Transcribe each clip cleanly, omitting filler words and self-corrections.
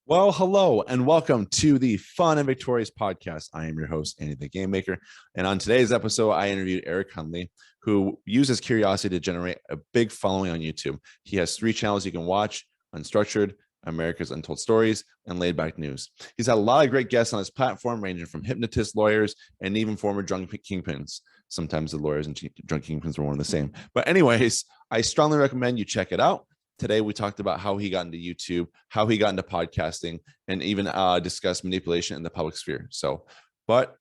Well, hello and welcome to the Fun and Victorious podcast. I am your host, AndyTheGameMaker. And on today's episode, I interviewed Eric Hunley, who uses curiosity to generate a big following on YouTube. He has 3 channels you can watch: Unstructured, America's Untold Stories, and Laid Back News. He's had a lot of great guests on his platform, ranging from hypnotists, lawyers, and even former drunk kingpins. Sometimes the lawyers and drunk kingpins were one and the same. But anyways, I strongly recommend you check it out. Today, we talked about how he got into YouTube, how he got into podcasting, and even discussed manipulation in the public sphere. But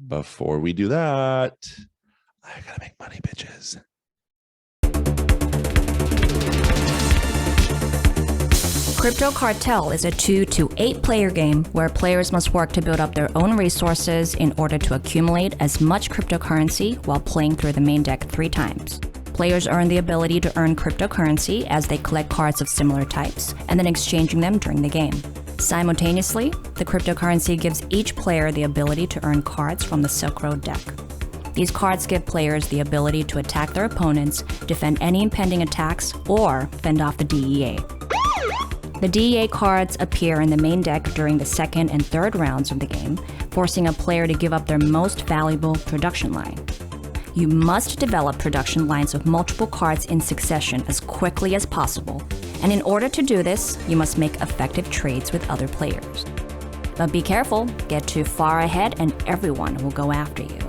before we do that, I gotta make money, bitches. Crypto Cartel is a 2 to 8 player game where players must work to build up their own resources in order to accumulate as much cryptocurrency while playing through the main deck 3 times. Players earn the ability to earn cryptocurrency as they collect cards of similar types, and then exchanging them during the game. Simultaneously, the cryptocurrency gives each player the ability to earn cards from the Silk Road deck. These cards give players the ability to attack their opponents, defend any impending attacks, or fend off the DEA. The DEA cards appear in the main deck during the second and third rounds of the game, forcing a player to give up their most valuable production line. You must develop production lines of multiple cards in succession as quickly as possible, and in order to do this, you must make effective trades with other players. But be careful, get too far ahead and everyone will go after you.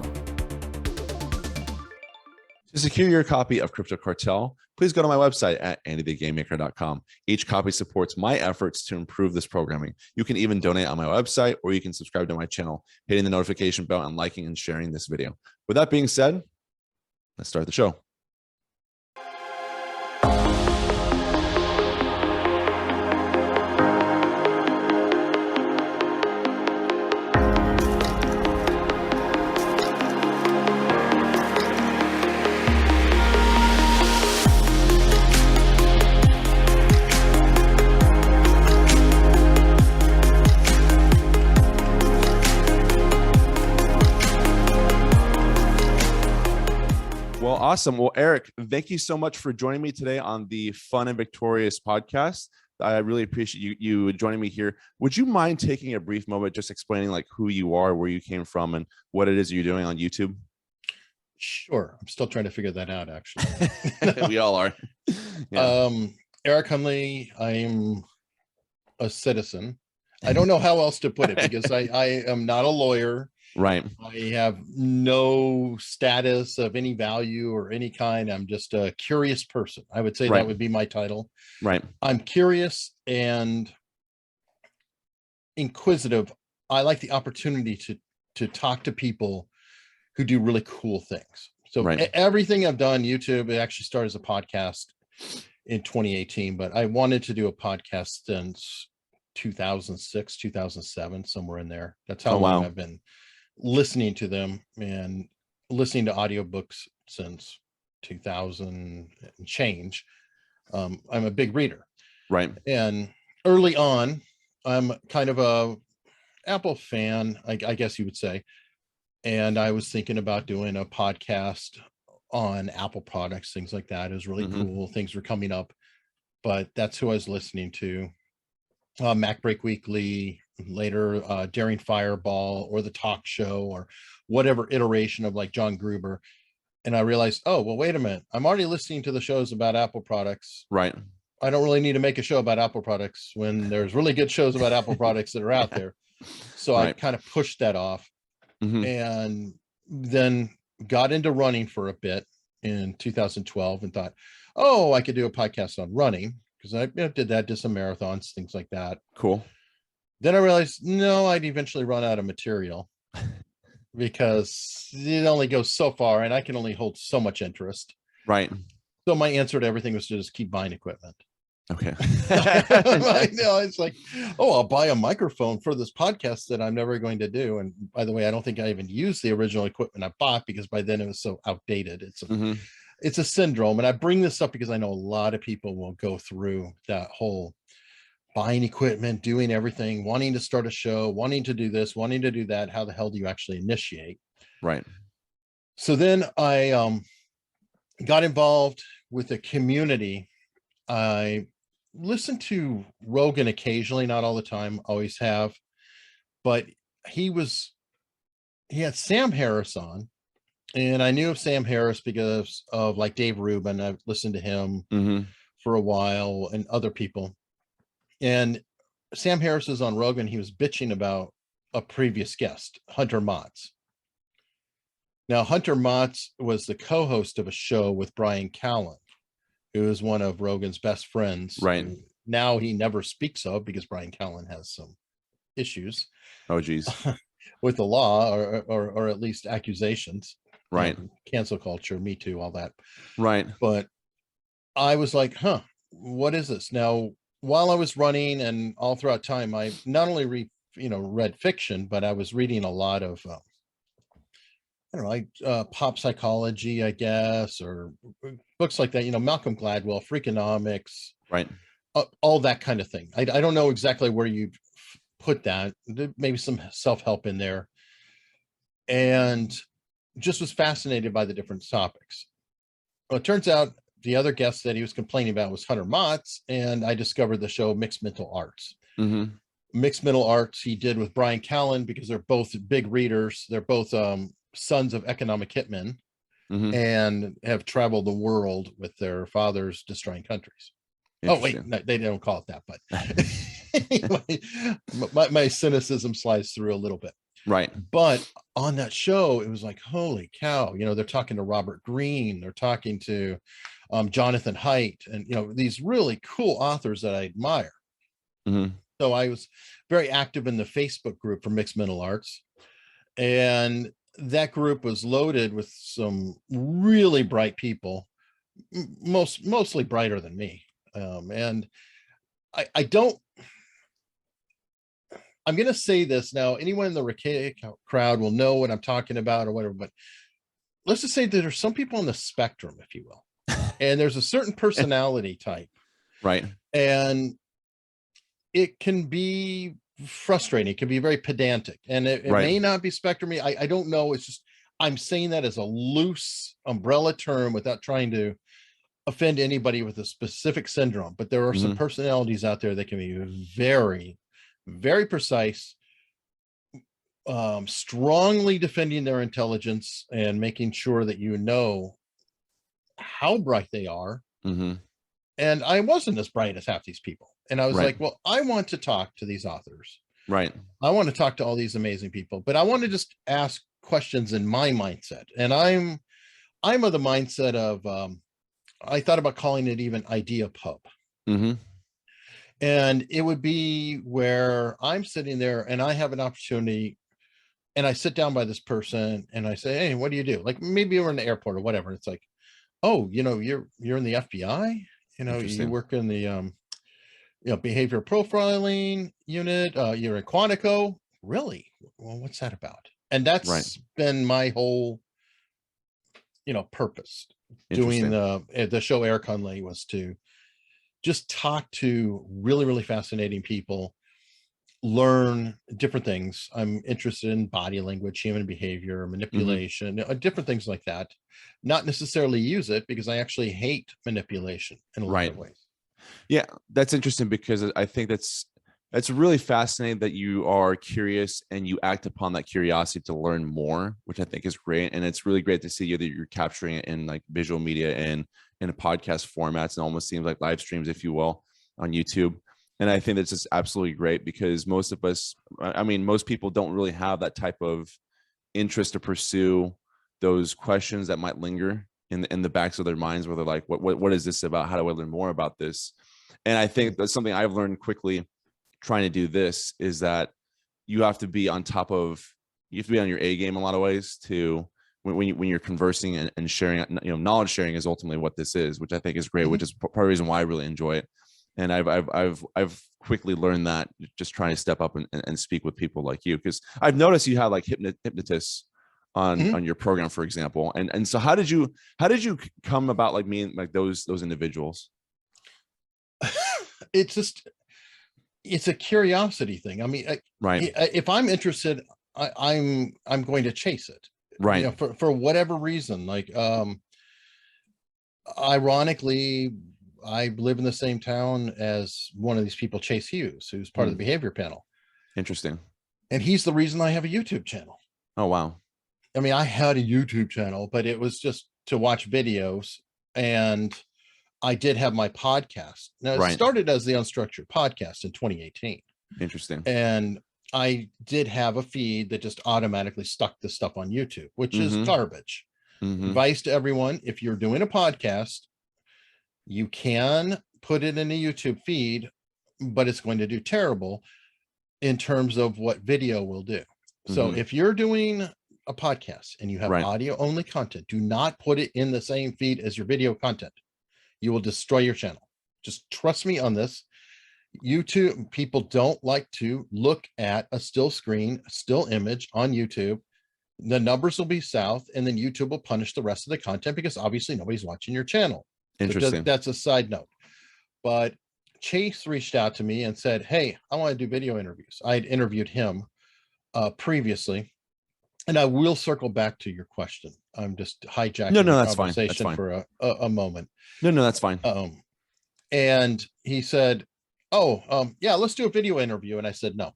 To secure your copy of Crypto Cartel, please go to my website at AndyTheGameMaker.com. Each copy supports my efforts to improve this programming. You can even donate on my website, or you can subscribe to my channel, hitting the notification bell and liking and sharing this video. With that being said, let's start the show. Awesome. Well, Eric, thank you so much for joining me today on the Fun and Victorious podcast. I really appreciate you joining me here. Would you mind taking a brief moment just explaining like who you are, where you came from, and what it is you're doing on YouTube? Sure. I'm still trying to figure that out, actually. We all are. Yeah. Eric Hunley, I'm a citizen. I don't know how else to put it because I am not a lawyer. Right. I have no status of any value or any kind. I'm just a curious person. I would say that would be my title. Right. I'm curious and inquisitive. I like the opportunity to talk to people who do really cool things. So everything I've done, YouTube, it actually started as a podcast in 2018, but I wanted to do a podcast since 2006, 2007, somewhere in there. That's how long I've been listening to them and listening to audiobooks since 2000 and change. I'm a big reader. Right. And early on, I'm kind of a Apple fan, I guess you would say. And I was thinking about doing a podcast on Apple products, things like that. It was really cool. Things were coming up, but that's who I was listening to. Mac Break Weekly, later Daring Fireball, or the talk show, or whatever iteration of like John Gruber. And I realized, oh, well, wait a minute. I'm already listening to the shows about Apple products. Right. I don't really need to make a show about Apple products when there's really good shows about Apple products that are out there. So I kind of pushed that off and then got into running for a bit in 2012 and thought, oh, I could do a podcast on running. Because I did that, did some marathons, things like that. Cool. Then I realized, no, I'd eventually run out of material because it only goes so far and I can only hold so much interest. Right. So my answer to everything was to just keep buying equipment. Okay. It's like, oh, I'll buy a microphone for this podcast that I'm never going to do. And by the way, I don't think I even used the original equipment I bought because by then it was so outdated. It's a syndrome. And I bring this up because I know a lot of people will go through that whole buying equipment, doing everything, wanting to start a show, wanting to do this, wanting to do that. How the hell do you actually initiate? Right. So then I got involved with a community. I listen to Rogan occasionally, not all the time, always have, but he had Sam Harris on, and I knew of Sam Harris because of like Dave Rubin. I've listened to him for a while and other people. And Sam Harris is on Rogan. He was bitching about a previous guest, Hunter Motz. Now, Hunter Motz was the co-host of a show with Brian Callen, who is one of Rogan's best friends. Right. Now he never speaks of because Brian Callen has some issues. Oh, geez. With the law or at least accusations. Right. Cancel culture, Me Too, all that. Right. But I was like, what is this? Now, while I was running and all throughout time, I not only read fiction, but I was reading a lot of I don't know, like pop psychology, I guess, or books like that, Malcolm Gladwell, Freakonomics, right, all that kind of thing. I don't know exactly where you'd put that. Maybe some self-help in there, and just was fascinated by the different topics. Well, it turns out the other guest that he was complaining about was Hunter Motz, and I discovered the show Mixed Mental Arts. Mixed Mental Arts he did with Brian Callen because they're both big readers. They're both sons of economic hitmen and have traveled the world with their fathers destroying countries. Oh, wait, no, they don't call it that, but anyway, my cynicism slides through a little bit. Right. But on that show, it was like, holy cow, they're talking to Robert Greene, they're talking to Jonathan Haidt, and, these really cool authors that I admire. So I was very active in the Facebook group for Mixed Mental Arts. And that group was loaded with some really bright people, mostly brighter than me. And I don't, I'm going to say this now, anyone in the Rickey crowd will know what I'm talking about or whatever, but let's just say that there's some people on the spectrum, if you will, and there's a certain personality type. Right. And it can be frustrating. It can be very pedantic, and it may not be spectrum. I don't know. It's just, I'm saying that as a loose umbrella term without trying to offend anybody with a specific syndrome. But there are some personalities out there that can be very, very precise, strongly defending their intelligence and making sure that how bright they are. And I wasn't as bright as half these people. And I was like, well, I want to talk to these authors. Right. I want to talk to all these amazing people, but I want to just ask questions in my mindset. And I'm of the mindset of, I thought about calling it even Idea Pub. And it would be where I'm sitting there and I have an opportunity and I sit down by this person and I say, hey, what do you do? Like maybe we're in the airport or whatever. It's like, oh, you're in the FBI, you work in the, behavior profiling unit, you're in Quantico. Really? Well, what's that about? And that's been my whole, purpose doing the show Eric Hunley was to just talk to really, really fascinating people, learn different things. I'm interested in body language, human behavior, manipulation, different things like that. Not necessarily use it because I actually hate manipulation in a lot of ways. Yeah, that's interesting because I think that's really fascinating that you are curious and you act upon that curiosity to learn more, which I think is great. And it's really great to see that you're capturing it in like visual media and in a podcast formats and almost seems like live streams, if you will, on YouTube. And I think that's just absolutely great because most people don't really have that type of interest to pursue those questions that might linger in the backs of their minds where they're like, what is this about? How do I learn more about this? And I think that's something I've learned quickly trying to do this is that you have to be on your A game a lot of ways to when you're conversing and sharing, knowledge sharing is ultimately what this is, which I think is great, which is part of the reason why I really enjoy it. And I've quickly learned that just trying to step up and speak with people like you, because I've noticed you have like hypnotists on your program, for example. And so how did you come about like meeting like those individuals? It's a curiosity thing. I mean, if I'm interested, I'm going to chase it. Right. For whatever reason, like, ironically, I live in the same town as one of these people, Chase Hughes, who's part of the behavior panel. Interesting. And he's the reason I have a YouTube channel. Oh, wow. I mean, I had a YouTube channel, but it was just to watch videos. And I did have my podcast. Now, it started as the Unstructured Podcast in 2018. Interesting. And I did have a feed that just automatically stuck the stuff on YouTube, which is garbage. Advice to everyone, if you're doing a podcast, you can put it in a YouTube feed, but it's going to do terrible in terms of what video will do. So if you're doing a podcast and you have audio only content, do not put it in the same feed as your video content. You will destroy your channel. Just trust me on this. YouTube people don't like to look at a still screen, still image on YouTube. The numbers will be south, and then YouTube will punish the rest of the content because obviously nobody's watching your channel. Interesting. So that's a side note. But Chase reached out to me and said, hey, I want to do video interviews. I had interviewed him previously, and I will circle back to your question. I'm just hijacking the that's conversation fine. for a moment. No, that's fine. And he said, yeah, let's do a video interview. And I said, no,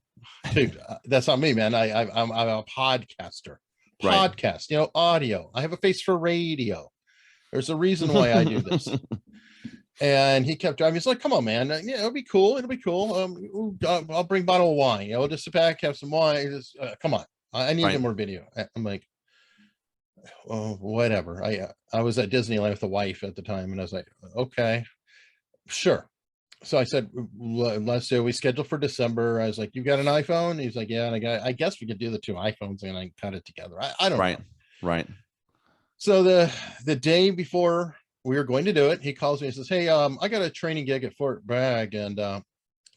dude, that's not me, man. I'm a podcaster. Podcast, audio. I have a face for radio. There's a reason why I do this. And he kept driving. He's like, come on, man. Yeah, it'll be cool. It'll be cool. I'll bring a bottle of wine. We'll just sit back, have some wine. Just, come on. I need more video. I'm like, oh, whatever. I was at Disneyland with the wife at the time, and I was like, okay, sure. So I said, let's say we scheduled for December. I was like, you got an iPhone? He's like, yeah. And I guess we could do the two iPhones and I cut it together. I don't know. Right. So the day before we were going to do it, he calls me and says, hey, I got a training gig at Fort Bragg, and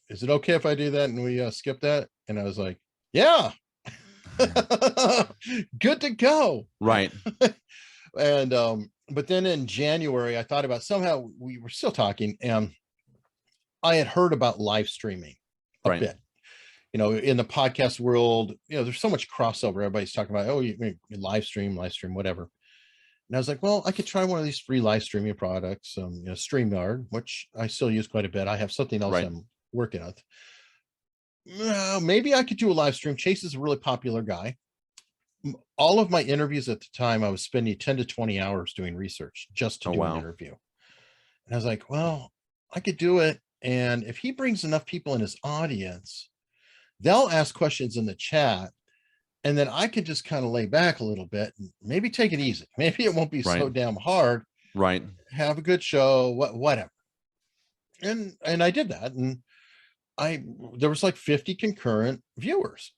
is it okay if I do that and we skip that? And I was like, yeah. Good to go. Right. And but then in January, I thought about, somehow we were still talking, and I had heard about live streaming a bit. In the podcast world, there's so much crossover. Everybody's talking about, oh, you live stream, whatever. And I was like, well, I could try one of these free live streaming products, StreamYard, which I still use quite a bit. I have something else I'm working on. Maybe I could do a live stream. Chase is a really popular guy. All of my interviews at the time, I was spending 10 to 20 hours doing research just to do an interview. And I was like, well, I could do it. And if he brings enough people in his audience, they'll ask questions in the chat. And then I could just kind of lay back a little bit and maybe take it easy. Maybe it won't be so damn hard. Right. Have a good show, whatever. And I did that. And there was like 50 concurrent viewers,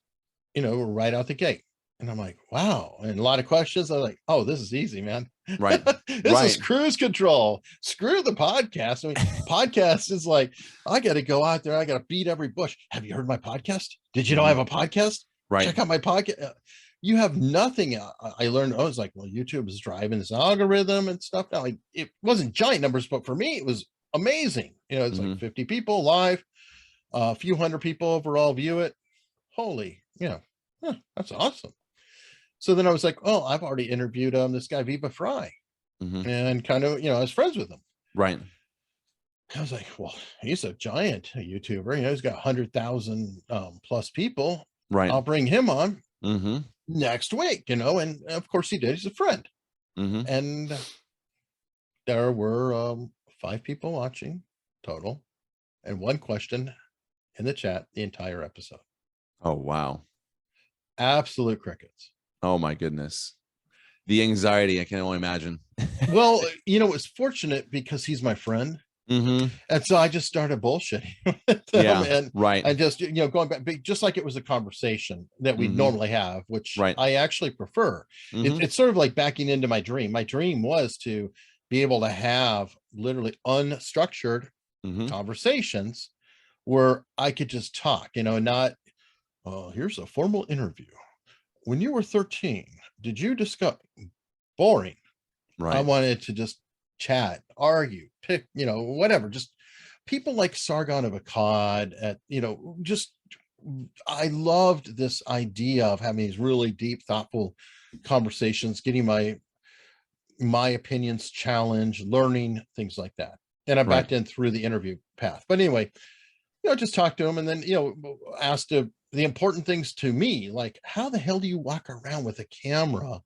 right out the gate. And I'm like, wow. And a lot of questions. I'm like, oh, this is easy, man. Right. This is cruise control. Screw the podcast. I mean, podcast is like, I got to go out there. I got to beat every bush. Have you heard my podcast? Did you know I have a podcast? Right. Check out my podcast. You have nothing. I learned, I was like, well, YouTube is driving this algorithm and stuff. Now, it wasn't giant numbers, but for me, it was amazing. It's like 50 people live, a few hundred people overall view it. Holy, that's awesome. So then I was like, oh, I've already interviewed this guy, Viva Fry, and kind of, I was friends with him. Right. I was like, well, he's a giant YouTuber. He's got 100,000 plus people. Right. I'll bring him on next week, and of course he did. He's a friend. And there were 5 people watching total, and 1 question in the chat the entire episode. Oh, wow. Absolute crickets. Oh my goodness. The anxiety, I can only imagine. Well, it was fortunate because he's my friend. And so I just started bullshitting with him, and just, going back, just like it was a conversation that we normally have, which I actually prefer. It's sort of like backing into my dream. My dream was to be able to have literally unstructured conversations where I could just talk, and not, here's a formal interview. When you were 13, did you discuss? Boring. Right. I wanted to just chat, argue, pick, whatever. Just people like Sargon of Akkad just, I loved this idea of having these really deep, thoughtful conversations, getting my opinions challenged, learning things like that. and I Right. backed in through the interview path. But anyway, just talk to him, and then asked the important things to me, like how the hell do you walk around with a camera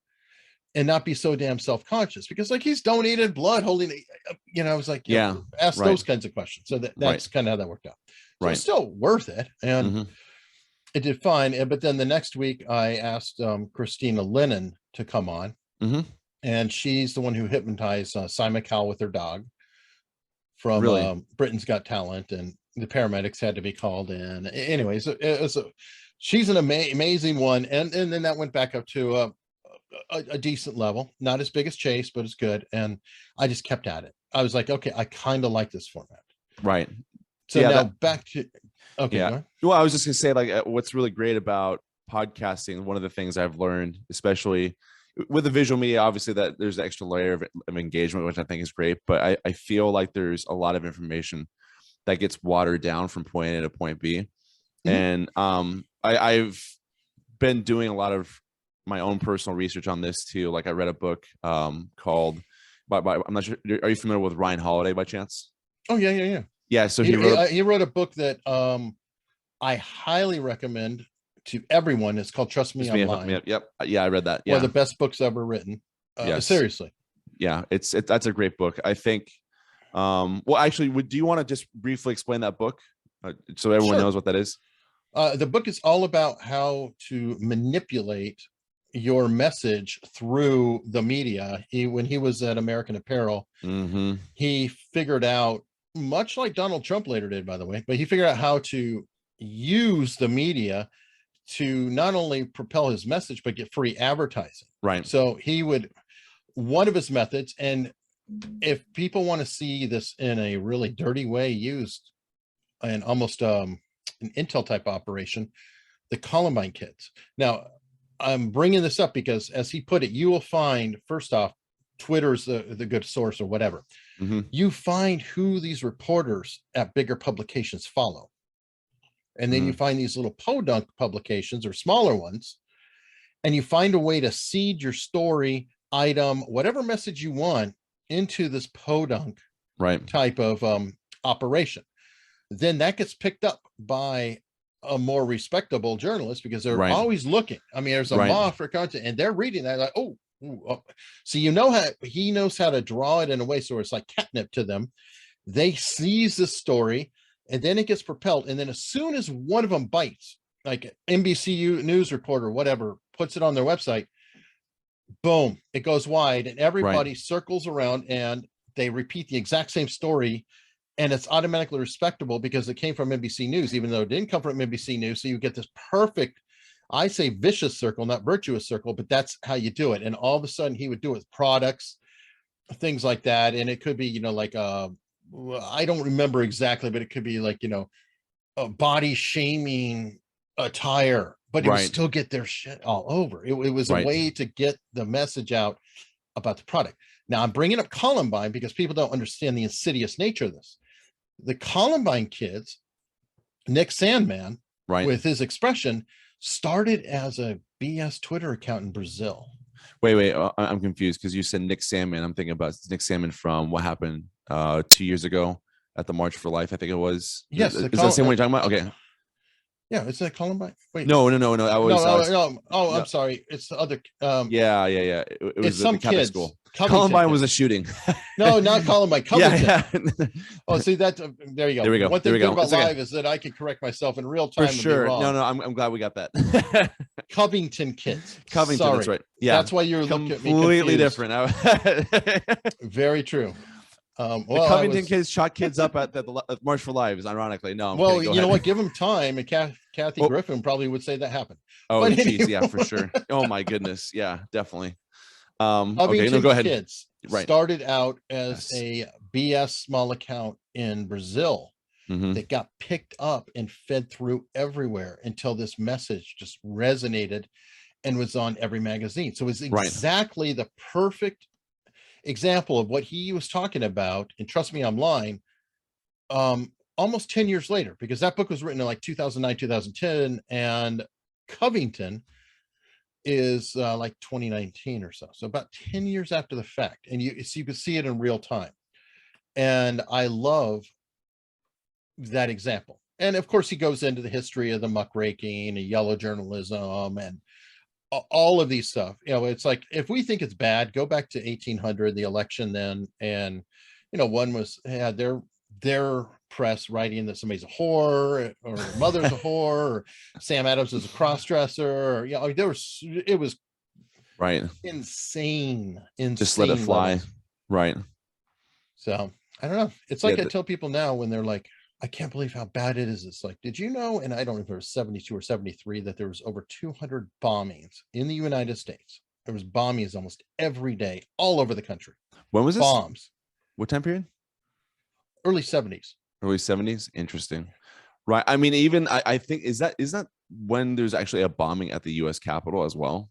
and not be so damn self-conscious? Because like he's donated blood holding it, I was like, Yeah. ask Right. those kinds of questions. So that's Right. kind of how that worked out. So Right. it's still worth it, and Mhm. it did fine. But then the next week I asked Christina Lennon to come on, Mhm. and she's the one who hypnotized Simon Cowell with her dog from Really? Britain's Got Talent, and the paramedics had to be called in. Anyways, she's an amazing one, and then that went back up to a decent level, not as big as Chase, but it's good. And I just kept at it. I was like, okay, I kind of like this format. Right. So Yeah, now back to okay. Yeah. Go ahead. Well, I was just gonna say, like, what's really great about podcasting, one of the things I've learned, especially with the visual media, obviously that there's an extra layer of engagement, which I think is great. But I feel like there's a lot of information that gets watered down from point A to point B. And I've been doing a lot of my own personal research on this too. Like I read a book called I'm not sure, are you familiar with Ryan Holiday by chance? Oh yeah. Yeah, so he wrote a book that I highly recommend to everyone. It's called Trust Me Online. Yep. Yeah, I read that. One Yeah. of the best books ever written. Yes. Seriously. Yeah, that's a great book. I think well, actually, do you want to just briefly explain that book so everyone knows what that is? The book is all about how to manipulate your message through the media. When he was at American Apparel, he figured out, much like Donald Trump later did, by the way, but he figured out how to use the media to not only propel his message, but get free advertising. Right. So one of his methods, and if people want to see this in a really dirty way used, and almost an Intel type operation, the Columbine kids. Now, I'm bringing this up because, as he put it, you will find, first off, Twitter's the good source or whatever. You find who these reporters at bigger publications follow. And then you find these little podunk publications or smaller ones, and you find a way to seed your story, item, whatever message you want into this podunk type of operation. Then that gets picked up by a more respectable journalist, because they're always looking. I mean, there's a maw for content, and they're reading that like, oh. So how he knows how to draw it in a way so it's like catnip to them. They seize the story, and then it gets propelled. And then as soon as one of them bites, like NBC News reporter, whatever, puts it on their website, boom, it goes wide, and everybody circles around and they repeat the exact same story. And it's automatically respectable because it came from NBC News, even though it didn't come from NBC News. So you get this perfect, I say vicious circle, not virtuous circle, but that's how you do it. And all of a sudden he would do it with products, things like that. And it could be, like, I don't remember exactly, but it could be like, a body shaming attire, but it would still get their shit all over. It was a way to get the message out about the product. Now I'm bringing up Columbine because people don't understand the insidious nature of this. The Columbine kids, Nick Sandman, with his expression, started as a BS Twitter account in Brazil. Wait, I'm confused because you said Nick Sandman. I'm thinking about Nick Sandman from what happened 2 years ago at the March for Life, I think it was. Yes. Is that the same one you're talking about? Okay. Yeah, it's that Columbine. Wait. No. That was no. Oh, I'm sorry. It's the other. Yeah. It was some kids. School. Covington Columbine kids. was a shooting. No, not Columbine. Covington. Yeah. Oh, see that? There you go. There we go. One thing There we go. good about It's okay. live is that I can correct myself in real time. For sure. And be wrong. No. I'm glad we got that. Covington kids. Covington. Sorry. That's right. Yeah. That's why you're looking at me completely confused. different. Very true. The Covington kids shot kids up at the March for Lives, ironically. No, well, you know what? Give them time, and Kathy Griffin probably would say that happened. Oh, geez, anyway. Yeah, for sure. Oh my goodness, yeah, definitely. Okay, no, go ahead. Kids started out as a BS small account in Brazil that got picked up and fed through everywhere until this message just resonated and was on every magazine. So it was exactly the perfect example of what he was talking about in Trust Me Online almost 10 years later, because that book was written in like 2009, 2010, and Covington is like 2019 or so. So about 10 years after the fact. And you can see it in real time. And I love that example. And of course, he goes into the history of the muckraking and yellow journalism and all of these stuff. It's like, if we think it's bad, go back to 1800, the election then, and one was had their press writing that somebody's a whore or mother's a whore or Sam Adams is a cross-dresser, or it was right, insane just let it fly levels. right. So I don't know, it's like I tell people now when they're like, I can't believe how bad it is. It's like, did you know? And I don't know if it was 72 or 73 that there was over 200 bombings in the United States. There was bombings almost every day, all over the country. When was this? Bombs. What time period? Early 70s. Early 70s. Interesting. Right. I mean, even I think is that when there's actually a bombing at the U.S. Capitol as well?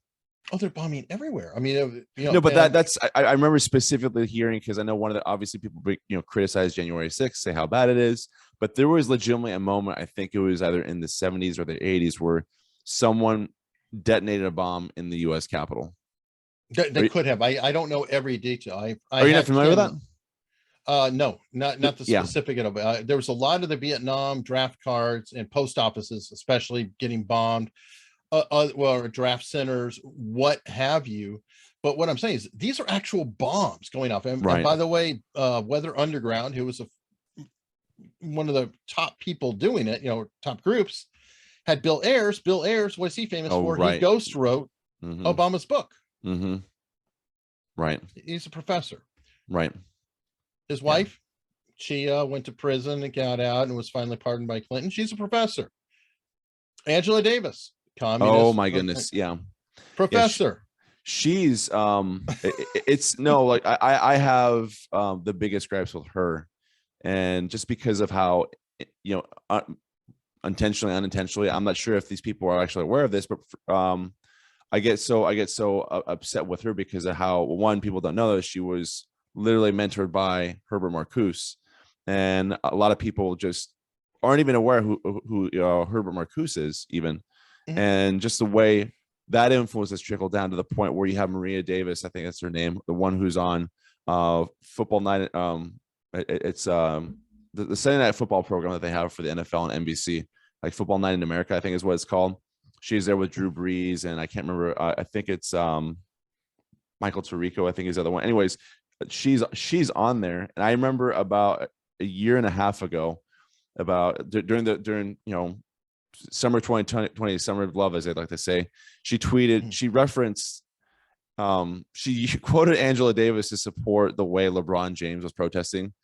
Oh, they're bombing everywhere. I mean, no, but that's I remember specifically hearing, because I know one of the, obviously people criticize January 6th, say how bad it is, but there was legitimately a moment, I think it was either in the 70s or the 80s, where someone detonated a bomb in the U.S. Capitol. They could have. I don't know every detail. Are you not familiar with that? No, not the specific of it. There was a lot of the Vietnam draft cards and post offices, especially getting bombed. Well, draft centers, what have you. But what I'm saying is these are actual bombs going off. And by the way, Weather Underground, who was one of the top people doing it, top groups, had Bill Ayers. Bill Ayers, what is he famous for? Right. He ghost wrote Obama's book. Right. He's a professor. Right. His wife, she went to prison and got out and was finally pardoned by Clinton. She's a professor. Angela Davis. Communist, oh my goodness, professor. She's it's no, like I have the biggest gripes with her, and just because of how intentionally, unintentionally, I'm not sure if these people are actually aware of this, but I get so upset with her because of how, one, people don't know that she was literally mentored by Herbert Marcuse, and a lot of people just aren't even aware who Herbert Marcuse is even. And just the way that influence has trickled down to the point where you have Maria Davis, I think that's her name, the one who's on Football Night. It's the Sunday Night Football program that they have for the NFL and NBC, like Football Night in America, I think is what it's called. She's there with Drew Brees, and I can't remember. I think it's Michael Tirico, I think is the other one. Anyways, she's on there, and I remember about a year and a half ago, during summer 2020, summer of love, as they'd like to say, she tweeted, she referenced, she quoted Angela Davis to support the way LeBron James was protesting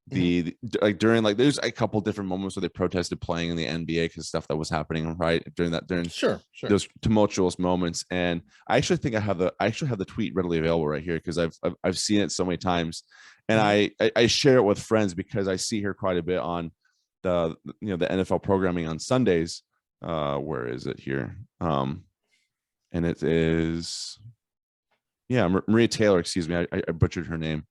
during there's a couple different moments where they protested playing in the NBA because stuff that was happening during those tumultuous moments. And I actually think I have the tweet readily available right here, because I've seen it so many times, and I share it with friends because I see her quite a bit on the NFL programming on Sundays. Where is it here? And it is Maria Taylor, excuse me, I butchered her name.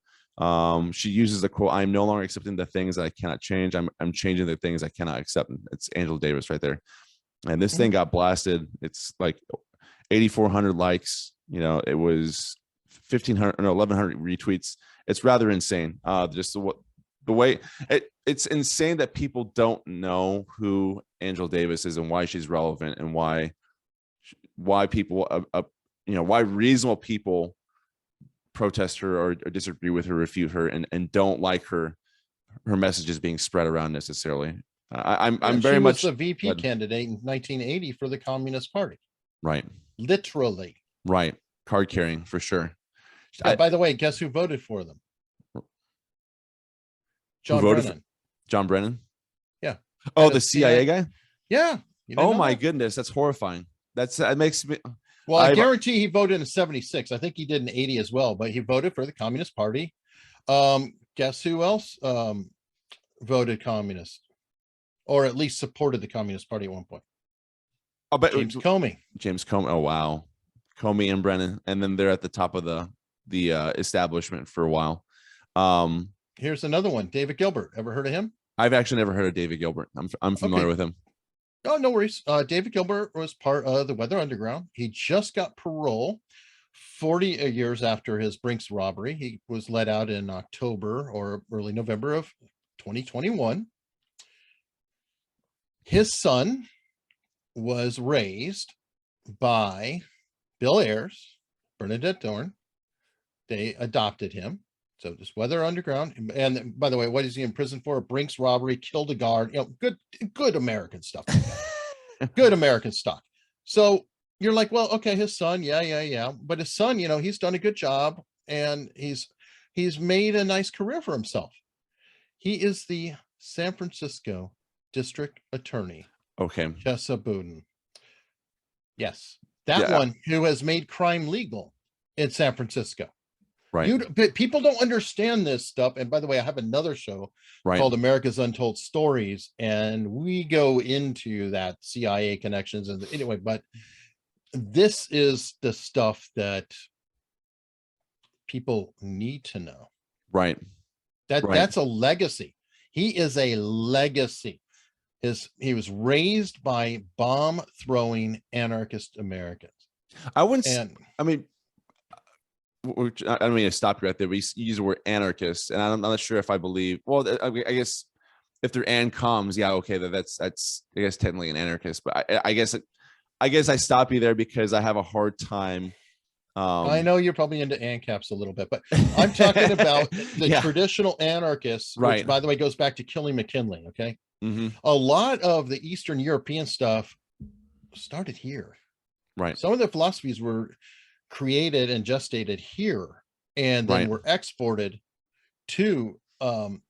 She uses the quote, "I'm no longer accepting the things that I cannot change. I'm changing the things I cannot accept." It's Angela Davis right there. And this thing got blasted. It's like 8,400 likes. It was 1,100 retweets. It's rather insane. Just the way it's insane that people don't know who Angela Davis is and why she's relevant, and why people why reasonable people protest her or disagree with her, refute her, and don't like her messages being spread around necessarily. I'm very much the VP candidate in 1980 for the Communist Party. Right. Literally. Right. Card carrying for sure. By the way, guess who voted for them? John Brennan. John Brennan? Yeah. Oh, the CIA guy? Yeah. Oh my goodness, that's horrifying. That makes me. Well, I guarantee he voted in 76. I think he did in 80 as well, but he voted for the Communist Party. Guess who else voted communist, or at least supported the Communist Party at one point? James Comey. James Comey. Oh wow, Comey and Brennan, and then they're at the top of the establishment for a while. Here's another one, David Gilbert. Ever heard of him? I've actually never heard of David Gilbert. I'm familiar with him. Oh, no worries. David Gilbert was part of the Weather Underground. He just got parole 40 years after his Brinks robbery. He was let out in October or early November of 2021. His son was raised by Bill Ayers, Bernadette Dorn. They adopted him. So this Weather Underground. And by the way, what is he in prison for? A Brinks robbery, killed a guard, good American stuff. Good American stock. So you're like, well, okay, his son, yeah. But his son, he's done a good job, and he's made a nice career for himself. He is the San Francisco District Attorney. Okay. Chesa Boudin. Yes. That one who has made crime legal in San Francisco. Right. But people don't understand this stuff. And by the way, I have another show called America's Untold Stories, and we go into that CIA connections. And anyway, but this is the stuff that people need to know. Right. That's a legacy. He is a legacy. He was raised by bomb-throwing anarchist Americans. I don't mean to stop you right there. We use the word anarchist, and I'm not sure if I believe. Well, I guess if they're ANCOMs, yeah, okay, that's I guess technically an anarchist. But I guess I stop you there because I have a hard time. I know you're probably into ANCAPs a little bit, but I'm talking about the traditional anarchists, which, by the way, goes back to Killing McKinley. Okay, a lot of the Eastern European stuff started here. Right. Some of the philosophies were created and gestated here, and then were exported to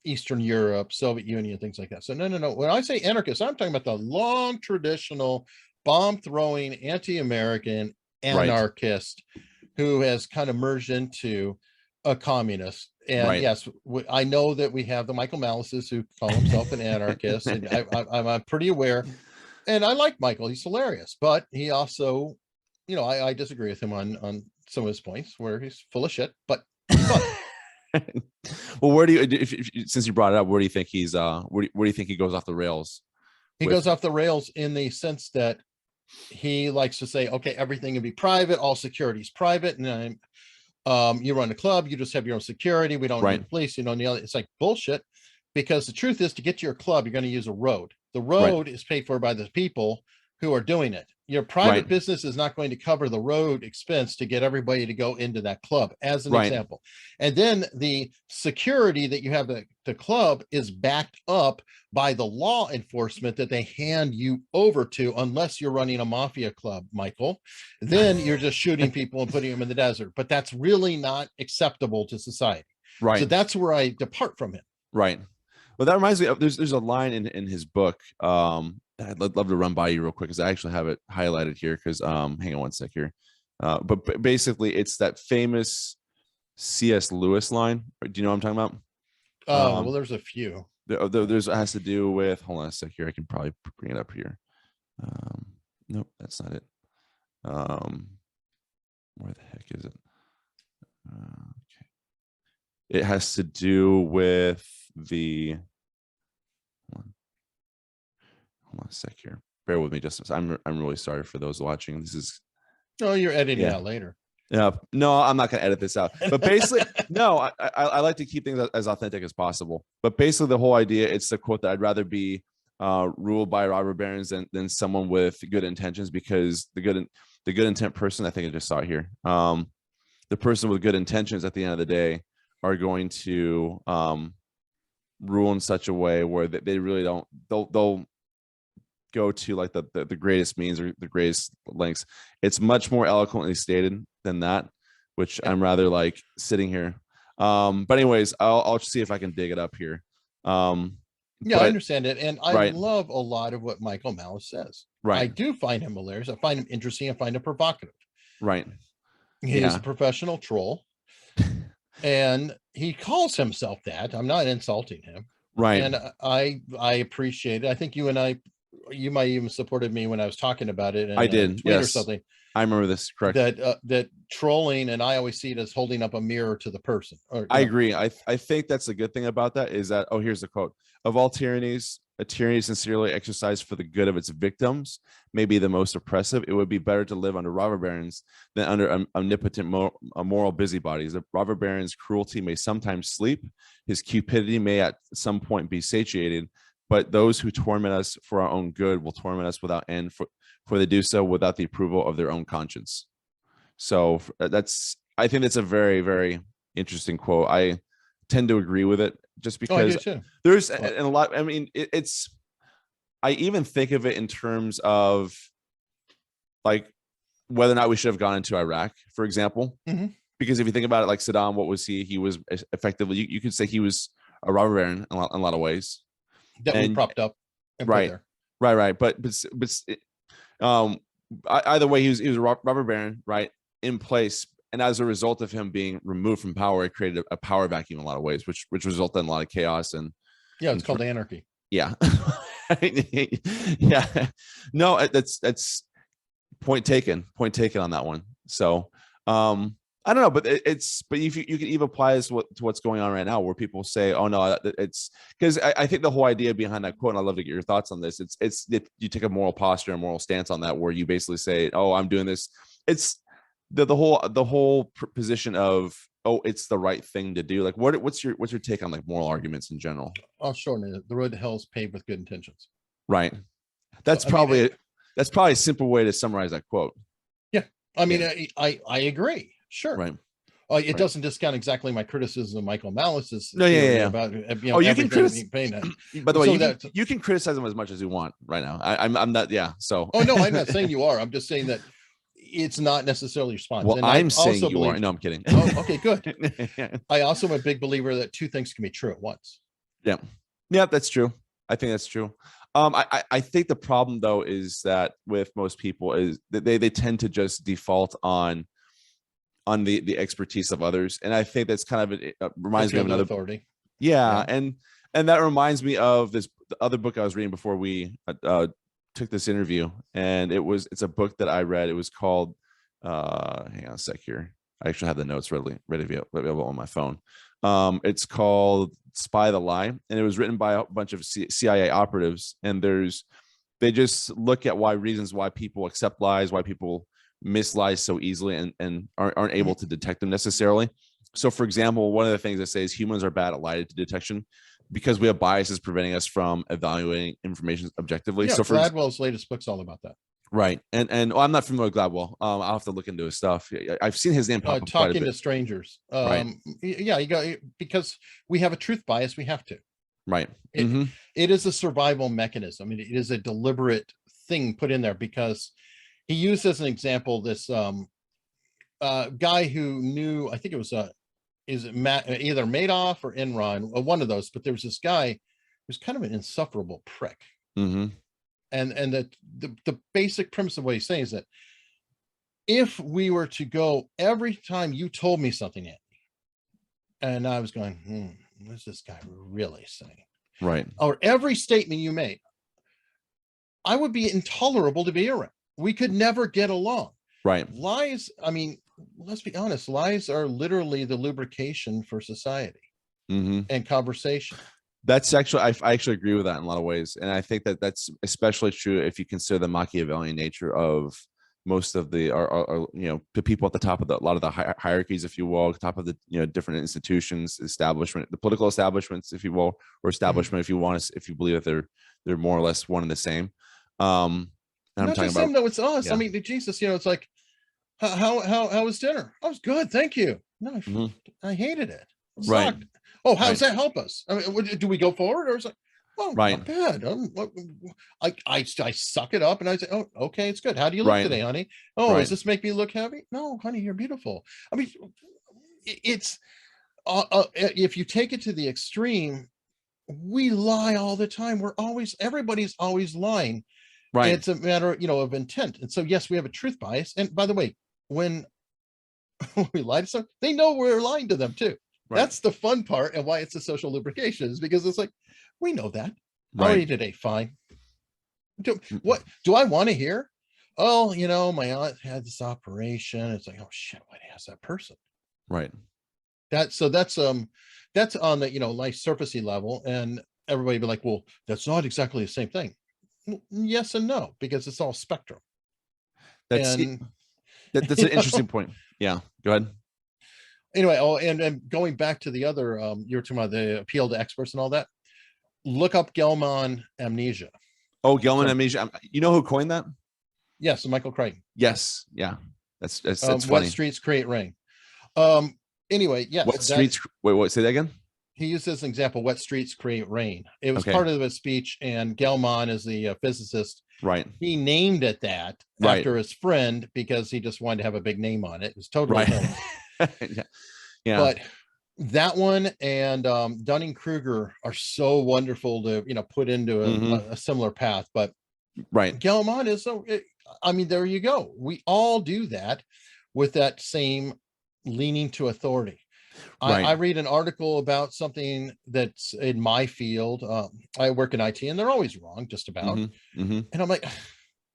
Eastern Europe, Soviet Union, things like that. So no. When I say anarchist, I'm talking about the long traditional bomb-throwing anti-American anarchist who has kind of merged into a communist. And yes, I know that we have the Michael Malices who call himself an anarchist, and I'm pretty aware. And I like Michael; he's hilarious, but he also, I disagree with him on some of his points where he's full of shit. But well, where do you, since you brought it up, where do you think he's where do you think he goes off the rails? He goes off the rails in the sense that he likes to say, okay, everything can be private, all security is private, and you run a club, you just have your own security, we don't need the police, it's like bullshit, because the truth is, to get to your club, you're going to use a road. The road is paid for by the people who are doing it. Your private business is not going to cover the road expense to get everybody to go into that club, as an example. And then the security that you have the club is backed up by the law enforcement that they hand you over to, unless you're running a mafia club, Michael. Then you're just shooting people and putting them in the desert. But that's really not acceptable to society. So that's where I depart from him. Well, that reminds me of there's a line in his book. I'd love to run by you real quick because I actually have it highlighted here. Because hang on one sec here. But basically, it's that famous C.S. Lewis line. Do you know what I'm talking about? Well, there's a few. There's has to do with. Hold on a sec here. I can probably bring it up here. Nope, that's not it. Where the heck is it? Okay. It has to do with the. Hold on a sec here. Bear with me just. I'm really sorry for those watching. This is. Oh, you're editing out later. Yeah. No, I'm not going to edit this out. But basically, no, I like to keep things as authentic as possible. But basically, the whole idea, it's the quote that I'd rather be ruled by robber barons than someone with good intentions, because the good intent person, I think I just saw it here. The person with good intentions at the end of the day are going to rule in such a way where they really don't. They'll go to like the greatest means or the greatest lengths. It's much more eloquently stated than that, which I'm rather like sitting here. But anyways, I'll see if I can dig it up here. I understand it, and I love a lot of what Michael Malice says. I do find him hilarious. I find him interesting. I find him provocative. He is a professional troll, and he calls himself that. I'm not insulting him. And I appreciate it. I think you and I. You might even supported me when I was talking about it. I did, tweet or something. I remember this, correct? That trolling, and I always see it as holding up a mirror to the person. I agree. I think that's the good thing about that is that, here's the quote: "Of all tyrannies, a tyranny sincerely exercised for the good of its victims may be the most oppressive, it would be better to live under robber barons than under omnipotent moral busybodies. The robber baron's cruelty may sometimes sleep, his cupidity may at some point be satiated, but those who torment us for our own good will torment us without end, for they do so without the approval of their own conscience. So I think that's a very, very interesting quote. I tend to agree with it just because there's a lot. I mean, it's, I even think of it in terms of like whether or not we should have gone into Iraq, for example, because if you think about it, like Saddam, what was he? He was effectively, you could say he was a robber baron in a lot of ways. That we propped up. And right. But either way, he was a robber baron, right, in place. And as a result of him being removed from power, it created a power vacuum in a lot of ways, which resulted in a lot of chaos. And it's called anarchy. Yeah. Yeah. No, that's point taken on that one. So I don't know, but but if you can even apply this to what's going on right now, where people say, oh no, it's because I think the whole idea behind that quote, and I'd love to get your thoughts on this. It's you take a moral posture, a moral stance on that, where you basically say, oh, I'm doing this. It's the whole position of, oh, it's the right thing to do. Like what's your take on like moral arguments in general? I'll shorten it. The road to hell is paved with good intentions. Right. That's probably a simple way to summarize that quote. Yeah. I mean, I agree. Sure. Right. It doesn't discount exactly my criticism of Michael Malice's about you can criticize. By the way, you can criticize him as much as you want right now. I'm not. Yeah. So. Oh no, I'm not saying you are. I'm just saying that it's not necessarily responsible. Well, I'm saying you are. No, I'm kidding. Oh, okay, good. I also am a big believer that two things can be true at once. Yeah. Yeah, that's true. I think that's true. I think the problem though is that with most people is that they tend to just default on the expertise of others, and I think that's kind of it reminds me of another authority. Yeah, and that reminds me of the other book I was reading before we took this interview, and it's a book that I read. It was called hang on a sec here. I actually have the notes readily available on my phone. It's called Spy the Lie, and it was written by a bunch of CIA operatives, and they just look at reasons why people accept lies, why people miss lies so easily and aren't able to detect them necessarily. So for example, one of the things I say is humans are bad at lie detection because we have biases preventing us from evaluating information objectively. Yeah, so Gladwell's latest book's all about that. Right. And I'm not familiar with Gladwell. I'll have to look into his stuff. I've seen his name pop up quite a bit. Talking to strangers. Right. Yeah, you got, because we have a truth bias, we have to. Right. It is a survival mechanism. It is a deliberate thing put in there, because he used as an example this guy who knew, I think it was either Madoff or Enron, one of those, but there was this guy who was kind of an insufferable prick. And the basic premise of what he's saying is that if we were to go every time you told me something, Andy, and I was going, what's this guy really saying? Right. Or every statement you made, I would be intolerable to be around. We could never get along. Right. Lies, I mean, let's be honest, lies are literally the lubrication for society and conversation. That's actually, I actually agree with that in a lot of ways. And I think that that's especially true if you consider the Machiavellian nature of most of the the people at the top of a lot of the hierarchies, if you will, top of the different institutions, establishment, the political establishments, if you will, or establishment, if you want to, if you believe that they're more or less one and the same. And I'm talking about, no, it's us. Yeah. I mean, Jesus, it's like, how was dinner? I was good, thank you. No, I hated it. Right. Oh, how does that help us? I mean, do we go forward, or is it? Oh, right. Not bad. I suck it up and I say, oh, okay, it's good. How do you look today, honey? Oh, does this make me look heavy? No, honey, you're beautiful. I mean, it's if you take it to the extreme, we lie all the time. Everybody's always lying. Right. It's a matter, of intent. And so, yes, we have a truth bias. And by the way, when we lie to someone, they know we're lying to them too. Right. That's the fun part, and why it's a social lubrication, is because it's like, we know that. How are you today? Fine. What do I want to hear? Oh, my aunt had this operation. It's like, oh shit, what has that person? Right. That's on the nice surfacey level. And everybody be like, well, that's not exactly the same thing. Well, yes and no, because it's all spectrum. That's And that's an interesting point. Yeah, go ahead. anyway, and going back to the other, you were talking about the appeal to experts and all that. Look up Gelman amnesia. Oh, Gelman amnesia. You know who coined that? Yes, Michael Crichton. Yes, yeah. That's funny. What streets create rain. Anyway, yes. What streets? Wait, what? Say that again. He used this example, what streets create rain. It was Okay. part of his speech, and Gelman is the physicist. Right. He named it that after his friend because he just wanted to have a big name on it. It was totally right. Yeah. Yeah. But that one and Dunning-Kruger are so wonderful to, put into a similar path. But right. Gelman is I mean, there you go. We all do that with that same leaning to authority. Right. I read an article about something that's in my field. I work in IT and they're always wrong, just about. And I'm like,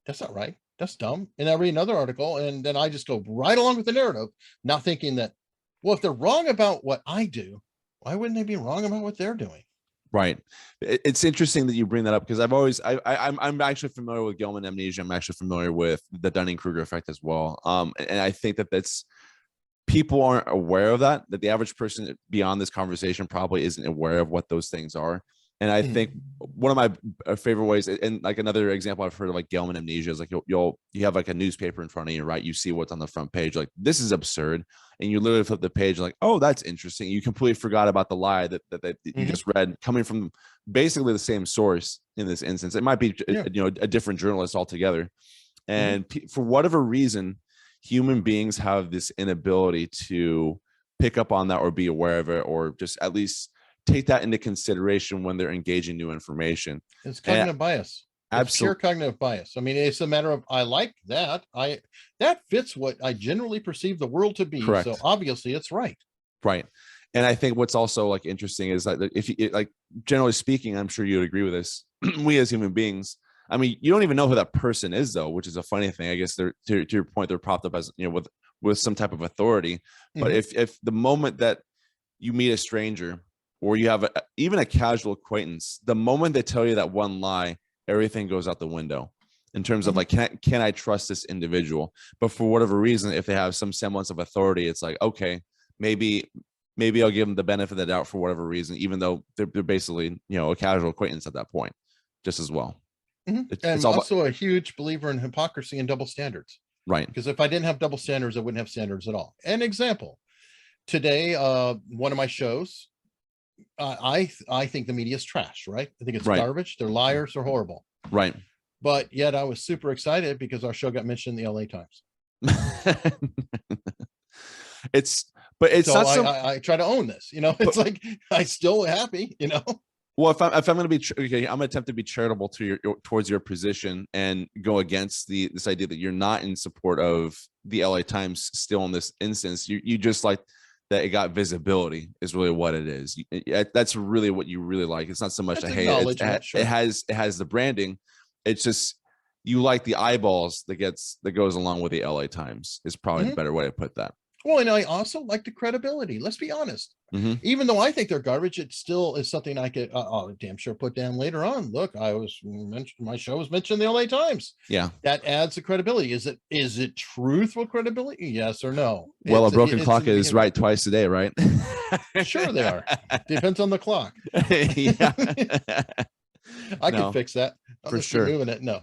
that's not right. That's dumb. And I read another article and then I just go right along with the narrative, not thinking that, well, if they're wrong about what I do, why wouldn't they be wrong about what they're doing? Right. It's interesting that you bring that up because I'm actually familiar with Gelman amnesia. I'm actually familiar with the Dunning-Kruger effect as well. And I think that's people aren't aware of that the average person beyond this conversation probably isn't aware of what those things are. And I think one of my favorite ways, and like another example I've heard of like Gelman amnesia is like you have like a newspaper in front of you, right? You see what's on the front page, like this is absurd, and you literally flip the page like, oh, that's interesting. You completely forgot about the lie that you just read coming from basically the same source in this instance. It might be a different journalist altogether, and for whatever reason, human beings have this inability to pick up on that or be aware of it or just at least take that into consideration when they're engaging new information. It's cognitive bias. It's pure cognitive bias. I mean, it's a matter of, I like that. That fits what I generally perceive the world to be. Correct. So obviously it's right. Right. And I think what's also like interesting is that if you like, generally speaking, I'm sure you would agree with this. We as human beings, I mean, you don't even know who that person is though, which is a funny thing. I guess they're to your point, they're propped up as, with some type of authority. But if the moment that you meet a stranger or you have even a casual acquaintance, the moment they tell you that one lie, everything goes out the window in terms of like, can I trust this individual? But for whatever reason, if they have some semblance of authority, it's like, okay, maybe I'll give them the benefit of the doubt for whatever reason, even though they're basically, a casual acquaintance at that point, just as well. It's also a huge believer in hypocrisy and double standards. Right. Because if I didn't have double standards, I wouldn't have standards at all. An example, today, one of my shows, I think the media is trash, right? I think it's garbage. They're liars. They're horrible. Right. But yet I was super excited because our show got mentioned in the LA Times. I try to own this, it's like, I still happy, Well, if I'm going to be okay, I'm going to attempt to be charitable towards your position and go against this idea that you're not in support of the LA Times still in this instance. You just like that it got visibility is really what it is. That's really what you really like. It's not so much it has the branding. It's just you like the eyeballs that goes along with the LA Times is probably the better way to put that. Well, and I also like the credibility. Let's be honest. Even though I think they're garbage, it still is something I could damn sure put down later on. Look, my show was mentioned in the LA Times. Yeah, that adds the credibility. Is it truthful credibility? Yes or no? Well, a broken clock is right twice a day, right? Sure, they are. Depends on the clock. Yeah, I can fix that for sure. Moving it. No.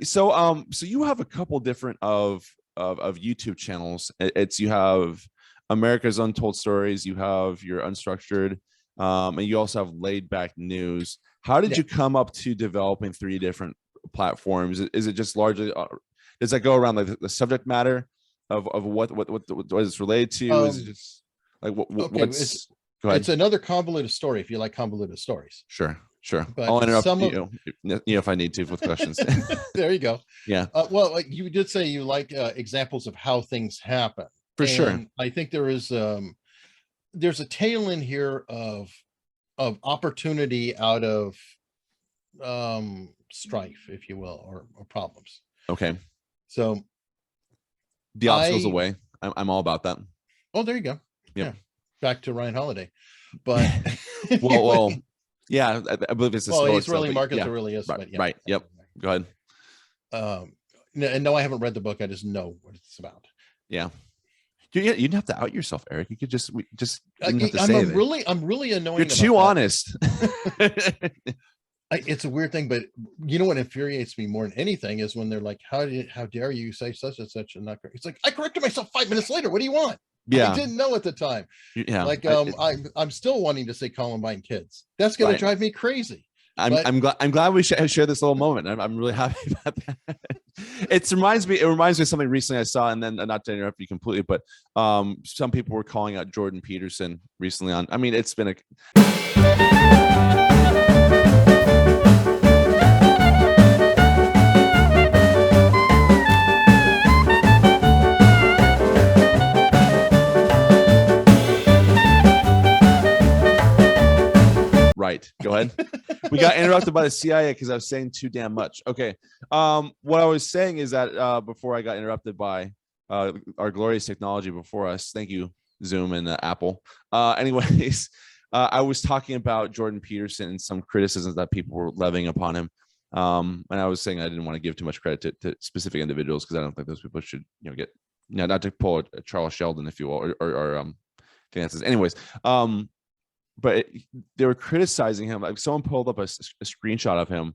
So you have a couple different of YouTube channels. You have America's Untold Stories, you have your Unstructured, and you also have Laid Back News. How did you come up to developing 3 different platforms? Is it just largely does that go around like the subject matter of what it's related to? Is it just like what's go ahead. It's another convoluted story if you like convoluted stories. Sure. But I'll interrupt you if I need to with questions. There you go. Yeah. Well, you did say you like examples of how things happen. For sure. I think there's a tail in here of opportunity out of strife, if you will, or problems. Okay. So the obstacles away. I'm all about that. Oh, there you go. Yep. Yeah. Back to Ryan Holiday. But well, yeah, I believe it's a well, Stoic he's really stuff, Marcus yeah. Aurelius. Right, But yeah, right. Yep. Go ahead. And no, I haven't read the book. I just know what it's about. Yeah. You didn't have to out yourself, Eric. You could just you didn't have to I'm say anything. I'm really annoying. You're too honest. It's a weird thing, but you know what infuriates me more than anything is when they're like, how dare you say such and such and not correct? It's like, I corrected myself 5 minutes later. What do you want? Yeah. I didn't know at the time. Yeah. Like I'm still wanting to say Columbine kids. That's gonna Right. drive me crazy. I'm glad we share this little moment. I'm really happy about that. It reminds me of something recently I saw, and then not to interrupt you completely, but some people were calling out Jordan Peterson recently on. I mean, it's been right. Go ahead. We got interrupted by the CIA because I was saying too damn much. Okay. What I was saying is that before I got interrupted by our glorious technology before us, thank you, Zoom and Apple. Anyways, I was talking about Jordan Peterson and some criticisms that people were levying upon him. And I was saying I didn't want to give too much credit to specific individuals because I don't think those people should, get, not to pull a Charles Sheldon, if you will, or finances. Anyways, but they were criticizing him. Like someone pulled up a screenshot of him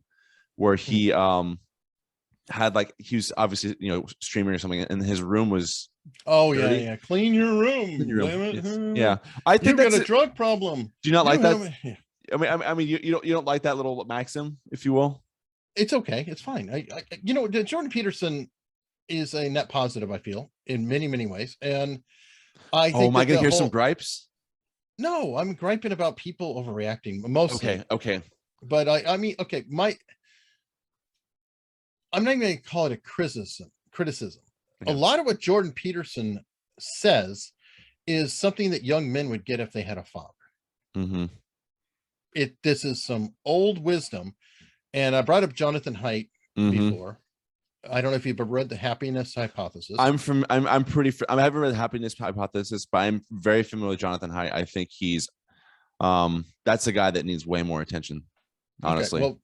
where he had like he was obviously streaming or something, and his room was dirty. Yeah, clean your room. Yes. Yeah, I think you've got a drug problem. Do you not like that? I mean, you don't like that little maxim, if you will. It's okay. It's fine. Jordan Peterson is a net positive, I feel, in many, many ways. And I think am I going to hear some gripes? No, I'm griping about people overreacting mostly. Okay. But I mean, okay, I'm not even going to call it a criticism. Yeah. A lot of what Jordan Peterson says is something that young men would get if they had a father. Mm-hmm. This is some old wisdom. And I brought up Jonathan Haidt before. I don't know if you've ever read The Happiness Hypothesis. I haven't read The Happiness Hypothesis, but I'm very familiar with Jonathan Haidt. I think he's that's a guy that needs way more attention, honestly. Okay, well,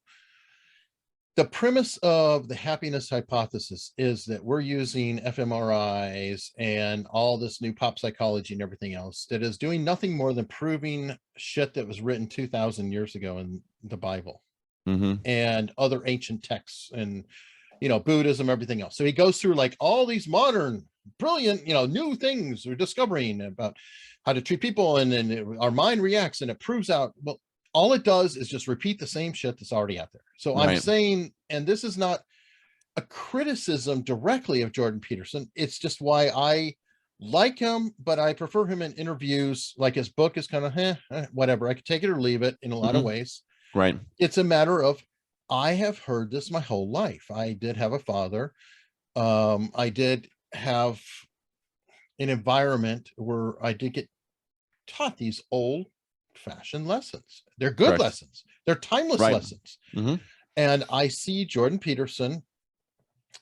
the premise of The Happiness Hypothesis is that we're using fMRIs and all this new pop psychology and everything else that is doing nothing more than proving shit that was written 2,000 years ago in the Bible and other ancient texts and Buddhism, everything else. So he goes through like all these modern, brilliant, new things we're discovering about how to treat people, and then our mind reacts and it proves out. Well, all it does is just repeat the same shit that's already out there. So I'm saying, and this is not a criticism directly of Jordan Peterson. It's just why I like him, but I prefer him in interviews. Like his book is kind of whatever. I could take it or leave it in a lot of ways. Right. It's a matter of, I have heard this my whole life. I did have a father. I did have an environment where I did get taught these old-fashioned lessons. They're good lessons. They're timeless lessons. And I see Jordan Peterson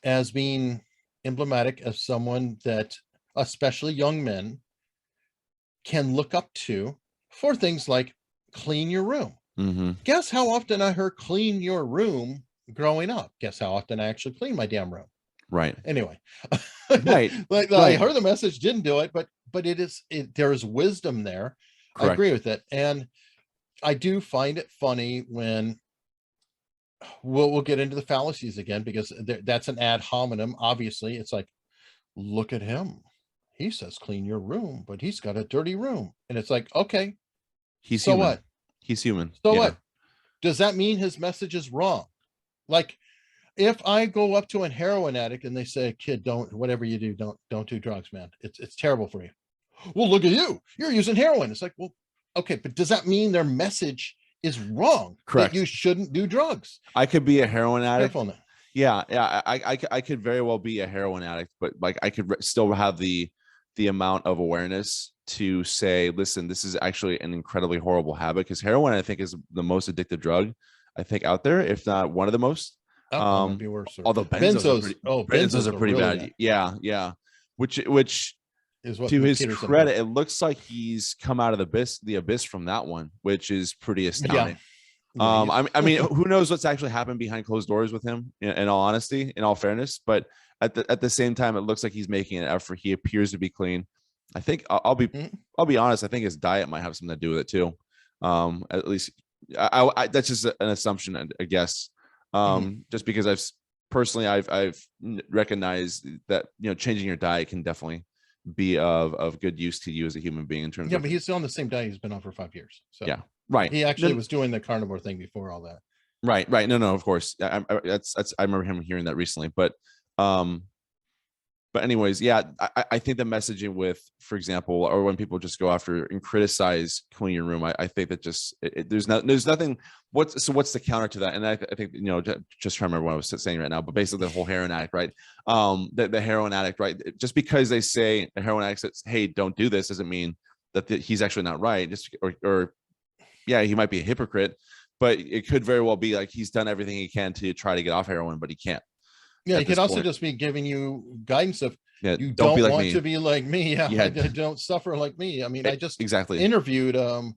as being emblematic of someone that especially young men can look up to for things like clean your room. Guess how often I heard clean your room growing up? Guess how often I actually clean my damn room? Right. Anyway, right. I heard the message, didn't do it, but there is wisdom there. Correct. I agree with it. And I do find it funny when we'll get into the fallacies again, because that's an ad hominem. Obviously, it's like, look at him. He says clean your room, but he's got a dirty room. And it's like, okay, he's so human. what? He's human. So what? Does that mean his message is wrong? Like, if I go up to a heroin addict and they say, kid, whatever you do, don't do drugs, man. It's terrible for you. Well, look at you. You're using heroin. It's like, well, okay, but does that mean their message is wrong? Correct. That you shouldn't do drugs. I could be a heroin addict. Careful now. Yeah. I could very well be a heroin addict, but like I could still have the amount of awareness to say, listen, this is actually an incredibly horrible habit, because heroin, I think, is the most addictive drug I think out there, if not one of the most. Might be worse. Although benzos are pretty bad. Yeah. Which is what to his Peterson credit, did. it looks like he's come out of the abyss from that one, which is pretty astounding. I mean, who knows what's actually happened behind closed doors with him, in all honesty, in all fairness, but at the same time, it looks like he's making an effort. He appears to be clean. I think I'll be honest. I think his diet might have something to do with it too. At least that's just an assumption, I guess. Just because I've recognized that, changing your diet can definitely be of good use to you as a human being in terms of. But he's on the same diet he's been on for 5 years. So yeah, right. He actually was doing the carnivore thing before all that. Right. No, of course. I remember him hearing that recently, but anyways, yeah, I think the messaging with, for example, or when people just go after and criticize clean your room, I think that just there's nothing. What's the counter to that? And I think, just trying to remember what I was saying right now, but basically the whole heroin addict, right? The heroin addict, right? Just because they say a heroin addict says, "Hey, don't do this," doesn't mean that he's actually not right. Just or yeah, he might be a hypocrite, but it could very well be like he's done everything he can to try to get off heroin, but he can't. Yeah, he could also just be giving you guidance of, you don't be like want me. to be like me. Yeah. Don't suffer like me. I mean, I just interviewed an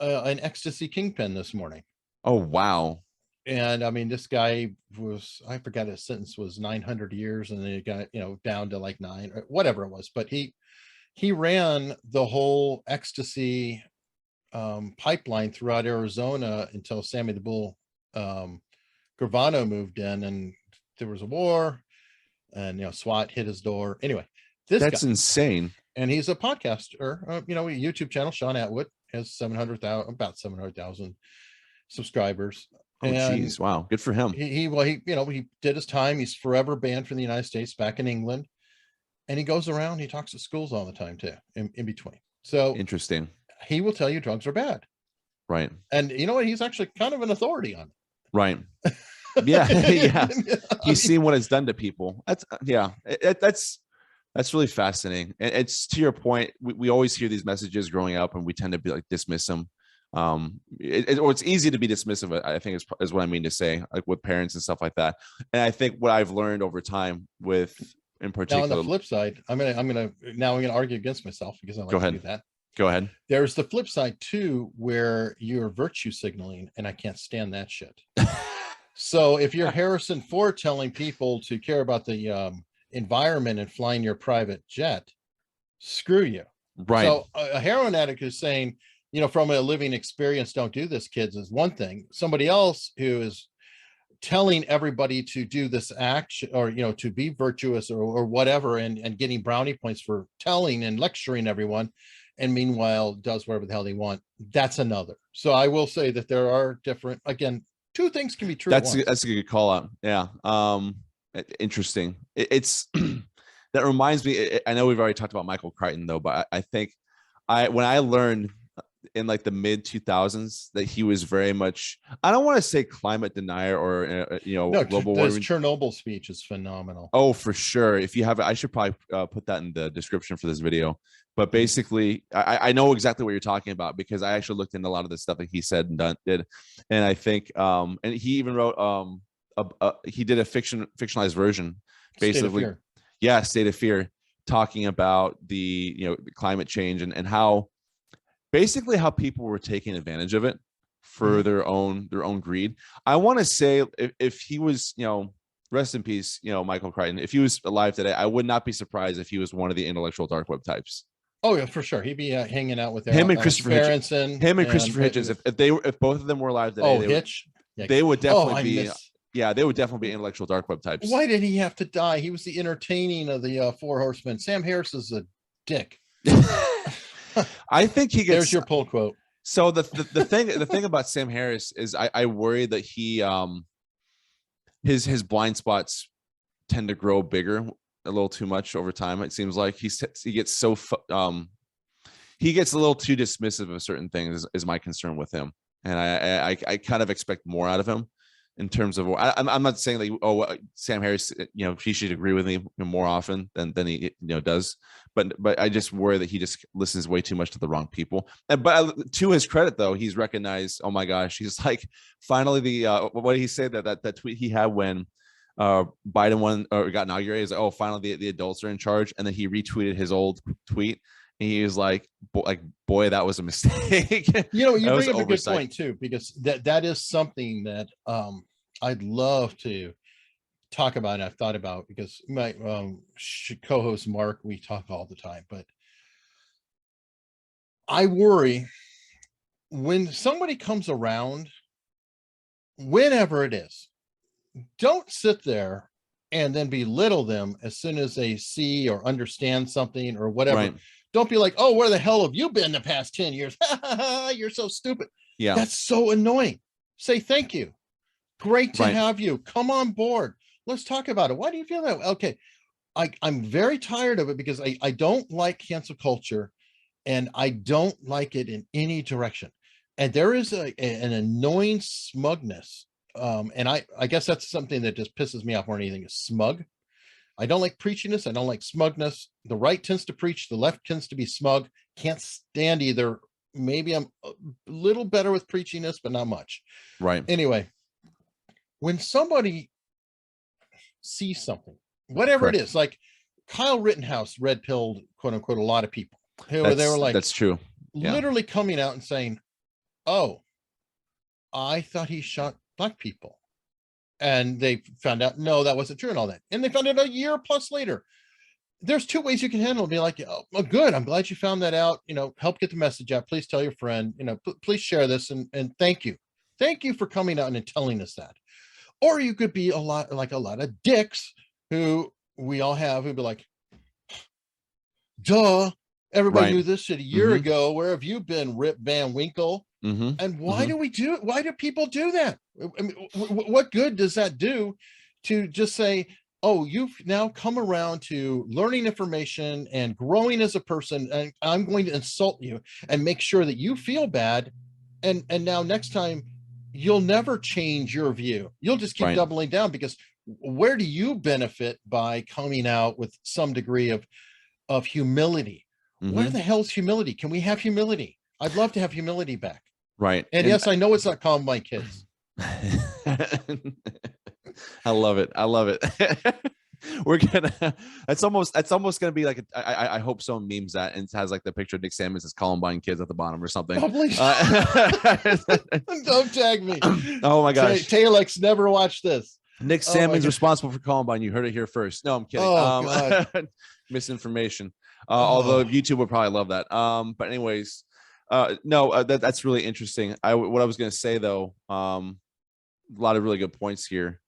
ecstasy kingpin this morning. Oh, wow. And I mean, this guy was, I forgot his sentence was 900 years, and then it got, down to like 9 or whatever it was. But he ran the whole ecstasy pipeline throughout Arizona until Sammy the Bull Gravano moved in, and there was a war, and SWAT hit his door. Anyway, that's insane. And he's a podcaster, a YouTube channel. Sean Atwood has about 700,000 subscribers. Oh, geez, wow, good for him. He did his time. He's forever banned from the United States, back in England, and he goes around. He talks to schools all the time too, in between. So interesting. He will tell you drugs are bad, right? And you know what? He's actually kind of an authority on it, right? Yeah. He's seen what it's done to people. That's really fascinating. And it's, to your point, we always hear these messages growing up, and we tend to be like dismiss them. Or it's easy to be dismissive, I think is what I mean to say, like with parents and stuff like that. And I think what I've learned over time in particular. Now on the flip side, I'm gonna argue against myself, because I like to do that. Go ahead. There's the flip side too, where you're virtue signaling, and I can't stand that shit. So if you're Harrison Ford telling people to care about the environment and flying your private jet, screw you. Right. So a heroin addict who's saying, from a living experience, don't do this, kids, is one thing. Somebody else who is telling everybody to do this action, or, to be virtuous or whatever, and getting brownie points for telling and lecturing everyone, and meanwhile does whatever the hell they want. That's another. So I will say that there are different, again, two things can be true. That's a good call out. Yeah. Interesting. It's that reminds me. I know we've already talked about Michael Crichton though, but I think when I learned in like the mid 2000s that he was very much, I don't want to say climate denier or global warming. His Chernobyl speech is phenomenal. Oh, for sure. If you have it, I should probably put that in the description for this video. But basically, I know exactly what you're talking about, because I actually looked into a lot of the stuff that he said and did. And I think, and he even wrote, he did a fictionalized version, basically. State of Fear, talking about the climate change and how people were taking advantage of it for their own greed. I want to say if he was, rest in peace, Michael Crichton, if he was alive today, I would not be surprised if he was one of the intellectual dark web types. Oh yeah, for sure. He'd be hanging out with him and Christopher Hitchens. Christopher Hitchens. If both of them were alive today, they would definitely be. Yeah, they would definitely be intellectual dark web types. Why did he have to die? He was the entertaining of the Four Horsemen. Sam Harris is a dick. I think he gets. There's your pull quote. So the thing about Sam Harris is I worry that he his blind spots tend to grow bigger a little too much over time. It seems like he gets so he gets a little too dismissive of certain things is my concern with him, and I kind of expect more out of him in terms of I'm not saying that Sam Harris he should agree with me more often than he does, but I just worry that he just listens way too much to the wrong people. But to his credit though, he's recognized. Oh my gosh, he's like finally what did he say that tweet he had when Biden won or got inaugurated. He's like, oh, finally the adults are in charge. And then he retweeted his old tweet. And he was like, boy, that was a mistake. You That was bring up a good oversight. point too, because that is something that I'd love to talk about and I've thought about, because my co-host Mark, we talk all the time, but I worry when somebody comes around, whenever it is, don't sit there and then belittle them as soon as they see or understand something or whatever. Right. Don't be like, oh, where the hell have you been the past 10 years? You're so stupid. Yeah. That's so annoying. Say thank you. Great to have you. Come on board. Let's talk about it. Why do you feel that way? Okay. I'm very tired of it, because I don't like cancel culture, and I don't like it in any direction. And there is an annoying smugness. And I guess that's something that just pisses me off more than anything, is smug. I don't like preachiness. I don't like smugness. The right tends to preach. The left tends to be smug. Can't stand either. Maybe I'm a little better with preachiness, but not much. Right. Anyway, when somebody sees something, whatever it is, like Kyle Rittenhouse red pilled, quote unquote, a lot of people. They were like, that's true. Literally coming out and saying, oh, I thought he shot black people. And they found out, no, that wasn't true and all that. And they found out a year plus later. There's two ways you can handle it. Be like, oh, good. I'm glad you found that out. Help get the message out. Please tell your friend, please share this. And thank you. Thank you for coming out and telling us that. Or you could be a lot of dicks who we all have, who'd be like, duh, everybody knew this shit a year ago. Where have you been, Rip Van Winkle? And why do people do that? I mean, what good does that do to just say, oh, you've now come around to learning information and growing as a person, and I'm going to insult you and make sure that you feel bad. And now next time you'll never change your view. You'll just keep doubling down, because where do you benefit by coming out with some degree of humility? Where the hell's humility? Can we have humility? I'd love to have humility back. Right. And yes, I know it's not calling my kids. I love it. We're gonna that's almost gonna be like I hope someone memes that and has like the picture of Nick Sammons as Columbine kids at the bottom or something. Oh, please. Don't tag me. Oh my gosh. Taylix never watched this. Nick Sammons responsible for Columbine. You heard it here first. No, I'm kidding. God. Misinformation. Although YouTube would probably love that. But anyways, that's really interesting. What I was going to say though, a lot of really good points here.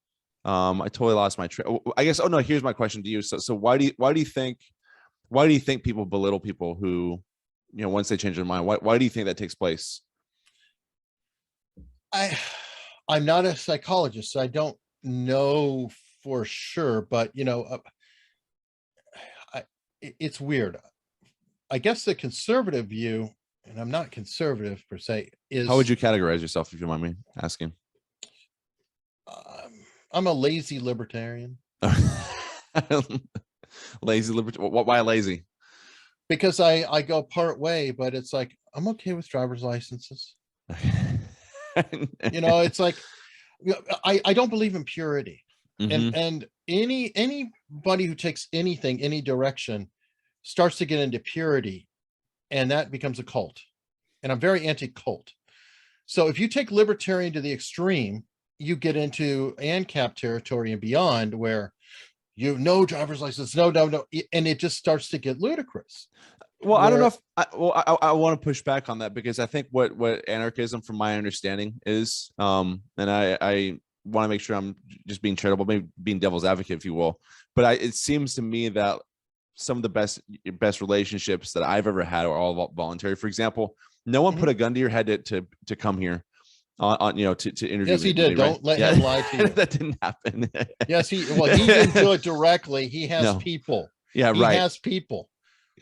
I totally lost my train. I guess. Oh no, here's my question to you. So why do you think people belittle people who, once they change their mind? Why do you think that takes place? I'm not a psychologist, so I don't know for sure, but it's weird. I guess the conservative view, and I'm not conservative per se, is, how would you categorize yourself, if you mind me asking? I'm a lazy libertarian. Lazy libertarian. Why lazy? Because I go part way, but it's like, I'm okay with driver's licenses. It's like, I don't believe in purity. And anybody who takes anything, any direction, starts to get into purity, and that becomes a cult. And I'm very anti-cult. So if you take libertarian to the extreme, you get into ANCAP territory and beyond, where no driver's license, no, and it just starts to get ludicrous. Well, I don't know if I want to push back on that, because I think what anarchism, from my understanding, is, and I want to make sure I'm just being charitable, maybe being devil's advocate, if you will. But it seems to me that some of the best relationships that I've ever had are all voluntary. For example, no one put a gun to your head to come here to interview. Yes, he did. Don't let him lie to you. That didn't happen. Yes, he didn't do it directly. He has people. Yeah, he has people.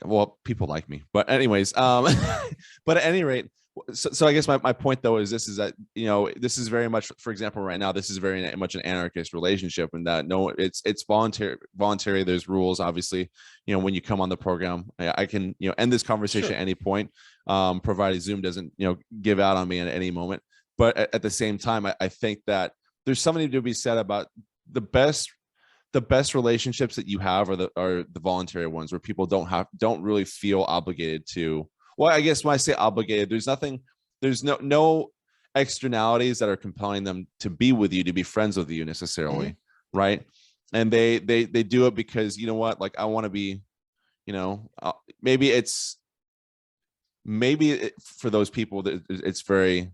Well, people like me, but anyways, but at any rate, so I guess my point though is that this is very much, for example, right now, this is very much an anarchist relationship, and that it's voluntary. There's rules, obviously. When you come on the program, I can end this conversation at any point, provided Zoom doesn't give out on me at any moment. But at the same time, I think that there's something to be said about the best relationships that you have are the voluntary ones, where people don't really feel obligated to. Well, I guess when I say obligated, there's no externalities that are compelling them to be with you, to be friends with you necessarily, right? And they do it because, you know what, like, I want to be, maybe for those people that it's very,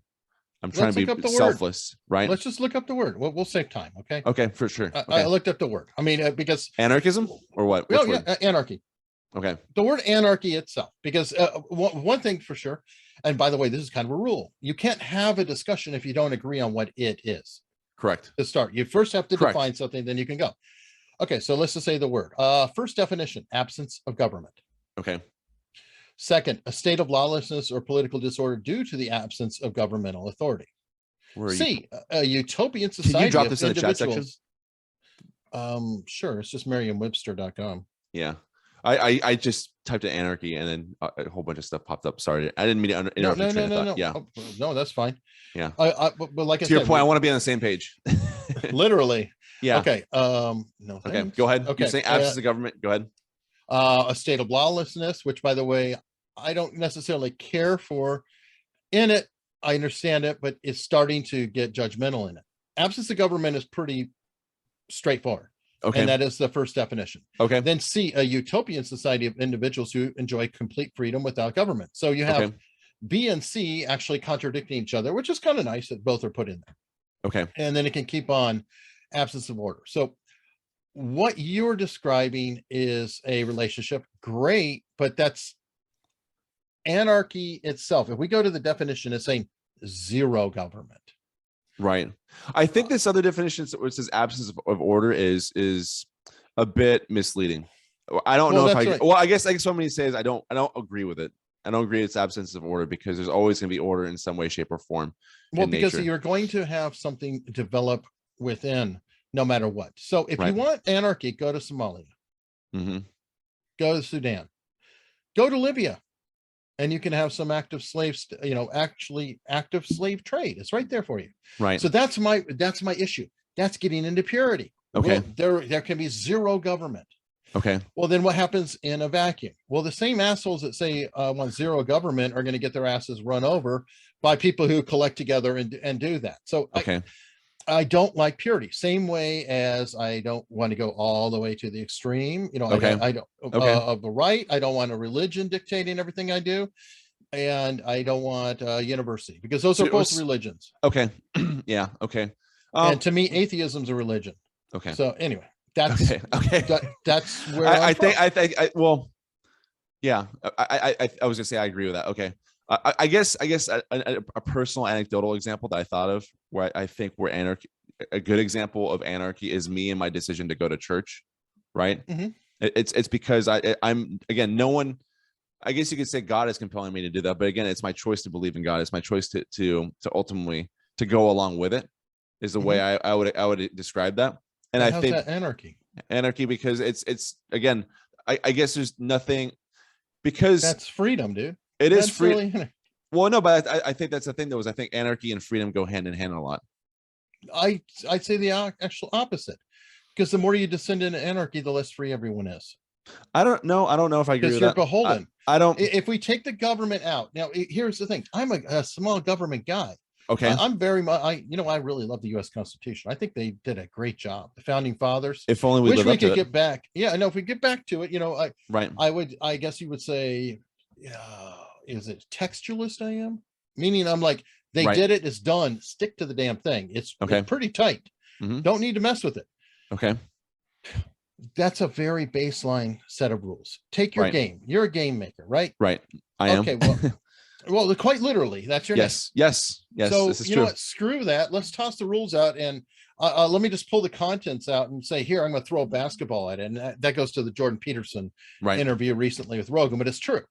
I'm trying to be selfless, right? Let's just look up the word. We'll save time. Okay. Okay, for sure. Okay. I looked up the word. I mean, because anarchism or what? Oh yeah, anarchy. Okay. The word anarchy itself, because one thing for sure, and by the way, this is kind of a rule: you can't have a discussion if you don't agree on what it is. Correct. To start, you first have to define something, then you can go. Okay, so let's just say the word. First definition: absence of government. Okay. Second, a state of lawlessness or political disorder due to the absence of governmental authority. C, a utopian society. Can you drop this in the chat section? Sure. It's just merriam-webster.com. Yeah. I just typed in anarchy and then a whole bunch of stuff popped up. Sorry, I didn't mean to interrupt. No. Yeah. No, that's fine. Yeah. But like to your point, I want to be on the same page. Literally. Yeah. Okay. No. Okay. Thanks. Go ahead. Okay. You're saying absence of government. Go ahead. A state of lawlessness, which, by the way, I don't necessarily care for. In it, I understand it, but it's starting to get judgmental in it. Absence of government is pretty straightforward. Okay. And that is the first definition. Okay. Then C, a utopian society of individuals who enjoy complete freedom without government. So you have B and C actually contradicting each other, which is kind of nice that both are put in there. Okay. And then it can keep on absence of order. So what you're describing is a relationship. Great, but that's anarchy itself. If we go to the definition, it's saying zero government. Right. I think this other definition, which says absence of order, is a bit misleading. I don't know if I. Right. Well, I guess what I'm going to say is I don't agree with it. I don't agree it's absence of order, because there's always going to be order in some way, shape, or form. Well, because you're going to have something develop within, no matter what. So if you want anarchy, go to Somalia. Go to Sudan. Go to Libya. And you can have some active slaves, actually active slave trade. It's right there for you. Right. So that's my issue. That's getting into purity. Okay. Well, there can be zero government. Okay. Well, then what happens in a vacuum? Well, the same assholes that say want zero government are going to get their asses run over by people who collect together and do that. So I don't like purity. Same way as I don't want to go all the way to the extreme. I don't of the right. I don't want a religion dictating everything I do, and I don't want a university, because those are both religions. Okay. Yeah. Okay. And to me, atheism's a religion. Okay. So anyway, that's that's where I think. Well, yeah. I was gonna say I agree with that. Okay. I guess a personal anecdotal example that I thought of, where I think a good example of anarchy is me and my decision to go to church, right? It's because I'm again, no one, I guess you could say God is compelling me to do that, but again, it's my choice to believe in God. It's my choice to ultimately to go along with it, is the way I would describe that. And I think anarchy because it's again, I guess there's nothing, because that's freedom, dude. It is free. Really, well, no, but I think that's the thing, though, is I think anarchy and freedom go hand in hand a lot. I'd say the actual opposite, because the more you descend into anarchy, the less free everyone is. I don't know if I agree with that. Because you're beholden. I don't. If we take the government out now, here's the thing: I'm a small government guy. Okay. I'm very much. I really love the U.S. Constitution. I think they did a great job. The founding fathers. If only we could get back. Yeah, I know. If we get back to it, right. I guess you would say, is it textualist? I am, meaning I'm like, they did it, it's done, stick to the damn thing. It's pretty tight. Don't need to mess with it. Okay. That's a very baseline set of rules. Take your game. You're a game maker, right? Right. I am. Okay. Well, quite literally, that's your name. Yes. So this is true. Know what? Screw that. Let's toss the rules out, and let me just pull the contents out and say, here, I'm going to throw a basketball at it. And that goes to the Jordan Peterson interview recently with Rogan, but it's true.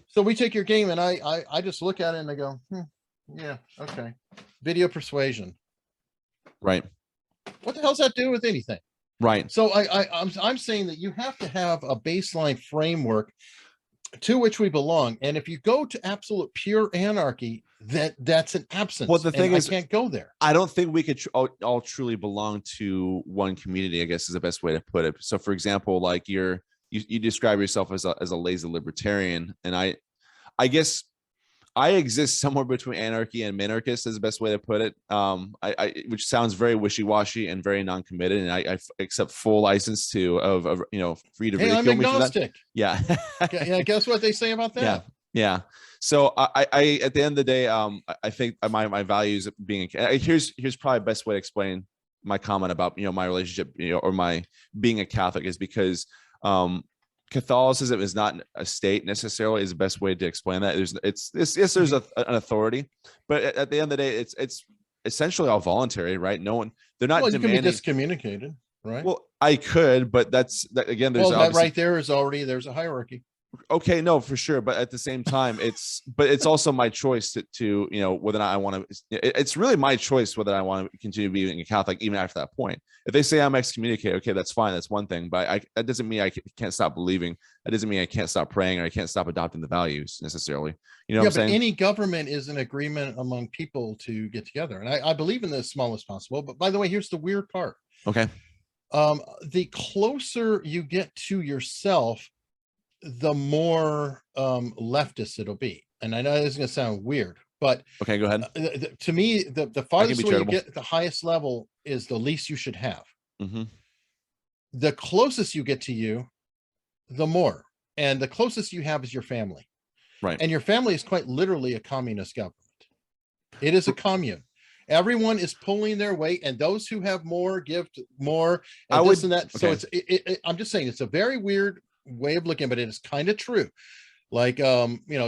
So we take your game, and I just look at it and I go, yeah, okay. Video persuasion. Right. What the hell's that do with anything? Right. So I'm saying that you have to have a baseline framework to which we belong. And if you go to absolute pure anarchy, that's an absence. Well, the thing is, I can't go there. I don't think we could all truly belong to one community, I guess is the best way to put it. So for example, like you describe yourself as a lazy libertarian, and I guess I exist somewhere between anarchy and minarchist is the best way to put it. Which sounds very wishy-washy and very non-committed, and I accept full license of free to ridicule I'm agnostic. Yeah. Yeah. Guess what they say about that? Yeah. So I at the end of the day, I think my values being here's probably the best way to explain my comment about my relationship or my being a Catholic is because Catholicism is not a state necessarily is the best way to explain that. There's an authority, but at the end of the day, it's essentially all voluntary, right? They're not you demanding. can be discommunicated, right? Well, I could, but that's again. There's that right there is there's a hierarchy. Okay, no, for sure, but at the same time, it's also my choice to whether or not I want to. It's really my choice whether I want to continue being a Catholic even after that point. If they say I'm excommunicated, okay, that's fine, that's one thing, but that doesn't mean I can't stop believing. That doesn't mean I can't stop praying or I can't stop adopting the values necessarily. What I'm saying? Any government is an agreement among people to get together, and I believe in the smallest possible. But by the way, here's the weird part. Okay, the closer you get to yourself, the more leftist it'll be. And I know this is going to sound weird, but okay, go ahead. To me, the farthest way you get the highest level is the least you should have. Mm-hmm. The closest you get to you, the more. And the closest you have is your family. Right. And your family is quite literally a communist government. It is a commune. Everyone is pulling their weight, and those who have more give more. And that. Okay. So I'm just saying it's a very weird way of looking, but it is kind of true. Like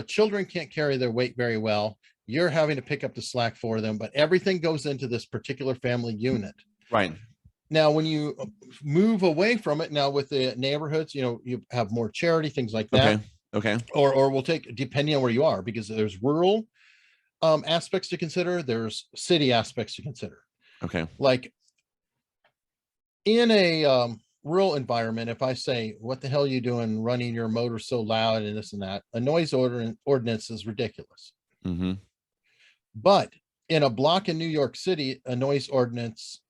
children can't carry their weight very well. You're having to pick up the slack for them, but everything goes into this particular family unit. Right. Now, when you move away from it, now with the neighborhoods, you have more charity, things like that. Okay. Or we'll take, depending on where you are, because there's rural aspects to consider, there's city aspects to consider. Okay. Like in a rural environment, if I say, what the hell are you doing running your motor so loud and this and that, a noise ordinance is ridiculous. Mm-hmm. But in a block in New York City, a noise ordinance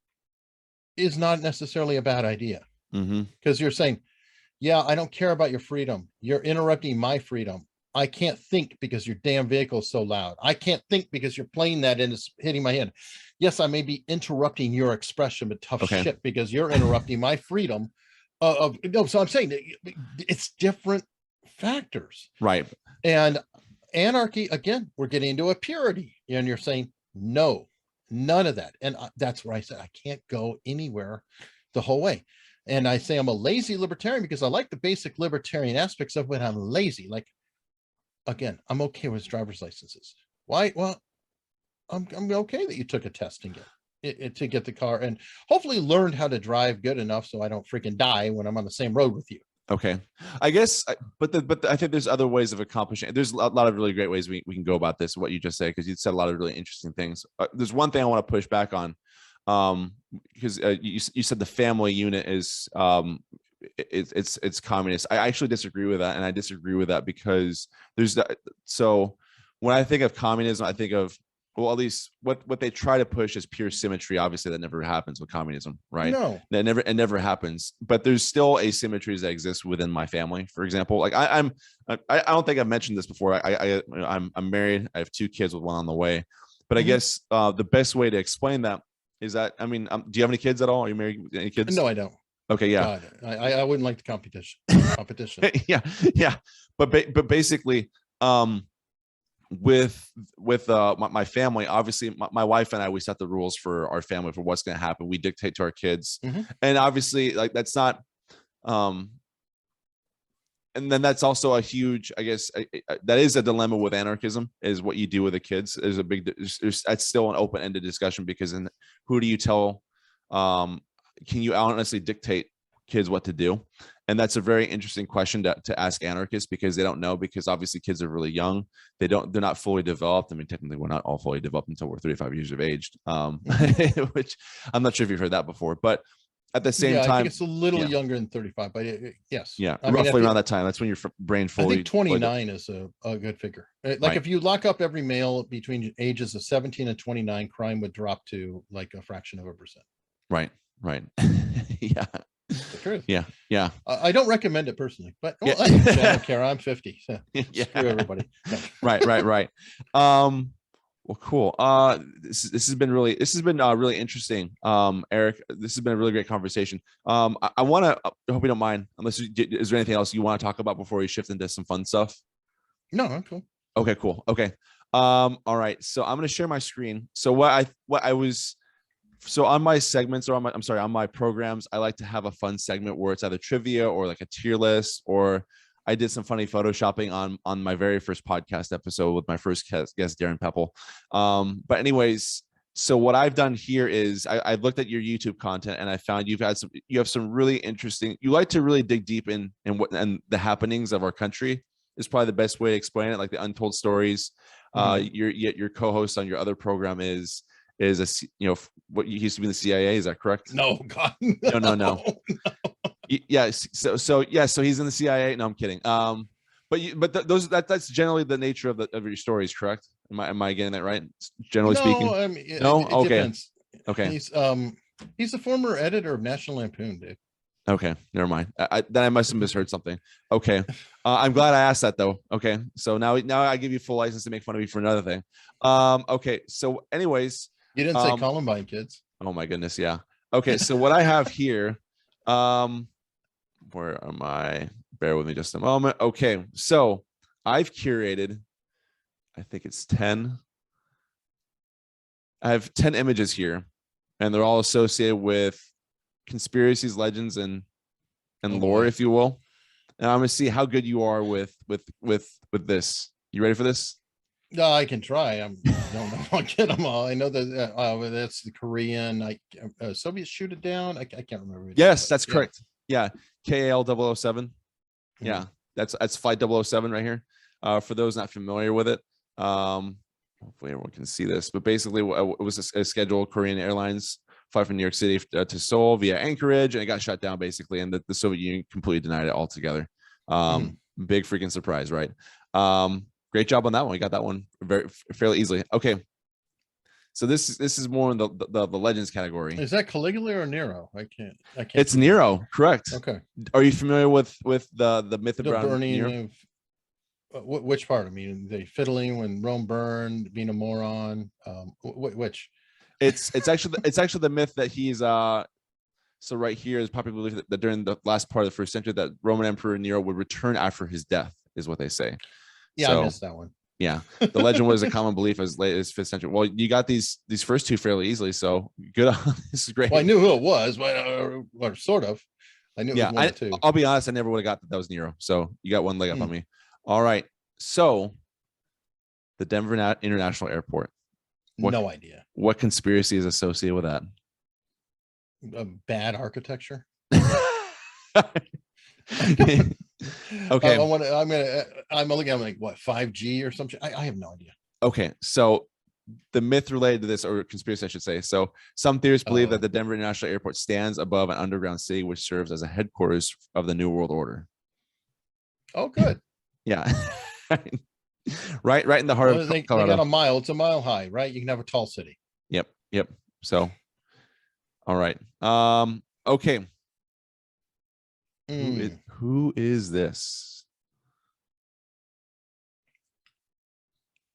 is not necessarily a bad idea. Mm-hmm. Because you're saying, yeah, I don't care about your freedom. You're interrupting my freedom. I can't think because your damn vehicle is so loud. I can't think because you're playing that and it's hitting my head. Yes, I may be interrupting your expression, but tough shit, because you're interrupting my freedom no. So I'm saying that it's different factors. Right. And anarchy, again, we're getting into a purity, and you're saying, no, none of that. And that's where I said, I can't go anywhere the whole way. And I say I'm a lazy libertarian because I like the basic libertarian aspects of when I'm lazy. Like, again, I'm okay with driver's licenses. Why? Well, I'm okay that you took a test and to get the car, and hopefully learned how to drive good enough so I don't freaking die when I'm on the same road with you. Okay, I guess, but I think there's other ways of accomplishing it. There's a lot of really great ways we can go about this, what you just said, because you said a lot of really interesting things. There's one thing I want to push back on, because you said the family unit is it's communist. I actually disagree with that, and I disagree with that because there's that. So when I think of communism, I think of, well, at least what they try to push is pure symmetry. Obviously, that never happens with communism, right? No, it never happens. But there's still asymmetries that exist within my family. For example, like I don't think I've mentioned this before. I'm married. I have 2 kids with one on the way. But I guess the best way to explain that is that, I mean, do you have any kids at all? Are you married? Any kids? No, I don't. Okay, yeah. God, I wouldn't like the competition. yeah. But basically, with my family, obviously my wife and I, we set the rules for our family for what's going to happen. We dictate to our kids, and obviously, like, that's not and then that's also a huge, I guess, that is a dilemma with anarchism, is what you do with the kids. There's a big, that's still an open-ended discussion, because in who do you tell, can you honestly dictate kids what to do? And that's a very interesting question to ask anarchists, because they don't know, because obviously kids are really young. They're not fully developed. I mean, technically we're not all fully developed until we're 35 years of age, which I'm not sure if you've heard that before, but at the same I time, think it's a little yeah. younger than 35, but yes. Yeah, I mean, roughly around that time. That's when your brain I fully. think 29 is a good figure. Like Right. if you lock up every male between ages of 17 and 29, crime would drop to like a fraction of a percent. Right. Yeah. The truth. Yeah. I don't recommend it personally, but Yeah. I don't care. I'm 50. So Yeah. screw everybody. No. Right. Well, cool. This has been really really interesting. Eric, this has been a really great conversation. I want to, I hope you don't mind, unless is there anything else you want to talk about before we shift into some fun stuff? No, I'm cool. Okay, cool. Okay. All right. So I'm going to share my screen. So on my segments or on my programs, I like to have a fun segment where it's either trivia or like a tier list, or I did some funny photoshopping on my very first podcast episode with my first guest, Darren Pepple. But anyways, so what I've done here is I've looked at your YouTube content and I found you have some really interesting, you like to really dig deep in the happenings of our country is probably the best way to explain it, like the untold stories. Your co-host on your other program is what used to be in the CIA. Is that correct? No, God, no. Yes. So he's in the CIA. No, I'm kidding. That's generally the nature of your stories, correct? Am I getting that right? Generally speaking. I mean, no. It Okay. depends. Okay. He's a former editor of National Lampoon, dude. Okay, never mind. Then I must have misheard something. Okay, I'm glad I asked that though. Okay, so now I give you full license to make fun of me for another thing. Okay, so anyways, you didn't say Columbine kids. Oh my goodness, yeah. Okay, so what I have here, where am I? Bear with me just a moment. Okay, so I've curated, I think it's 10. I have 10 images here, and they're all associated with conspiracies, legends, and lore, if you will. And I'm gonna see how good you are with this. You ready for this? No, I can try. I don't know if I'll get them all. I know that that's the Korean. Soviets shoot it down. I can't remember. Yes, that's correct. Yeah, KAL 007. Yeah, that's flight 007 right here. For those not familiar with it, hopefully everyone can see this. But basically, it was a scheduled Korean Airlines flight from New York City to Seoul via Anchorage, and it got shut down basically, and the Soviet Union completely denied it altogether. Big freaking surprise, right? Great job on that one. We got that one fairly easily. Okay, so this is more in the legends category. Is that Caligula or Nero? I can't. It's Nero, correct? Okay. Are you familiar with the myth the around burning Nero? of which part? I mean, the fiddling when Rome burned, being a moron. Which? It's actually the myth that he's so right here is popular belief that during the last part of the first century that Roman Emperor Nero would return after his death, is what they say. Yeah, so, I missed that one. Yeah, the legend was a common belief as late as 5th century. Well, you got these first two fairly easily, so good. This is great. Well, I knew who it was, but or sort of. I knew. Yeah, it was I'll be honest. I never would have got that was Nero. So you got one leg up on me. All right. So the Denver International Airport. No idea. What conspiracy is associated with that? Bad architecture. Okay. I'm looking at like what 5G or something. I have no idea. Okay, so the myth related to this, or conspiracy, I should say. So some theorists believe that the Denver International Airport stands above an underground city, which serves as a headquarters of the New World Order. Oh, good. Yeah. right in the heart of Colorado. They got a mile. It's a mile high, right? You can have a tall city. Yep. So, all right. Okay. Who is this?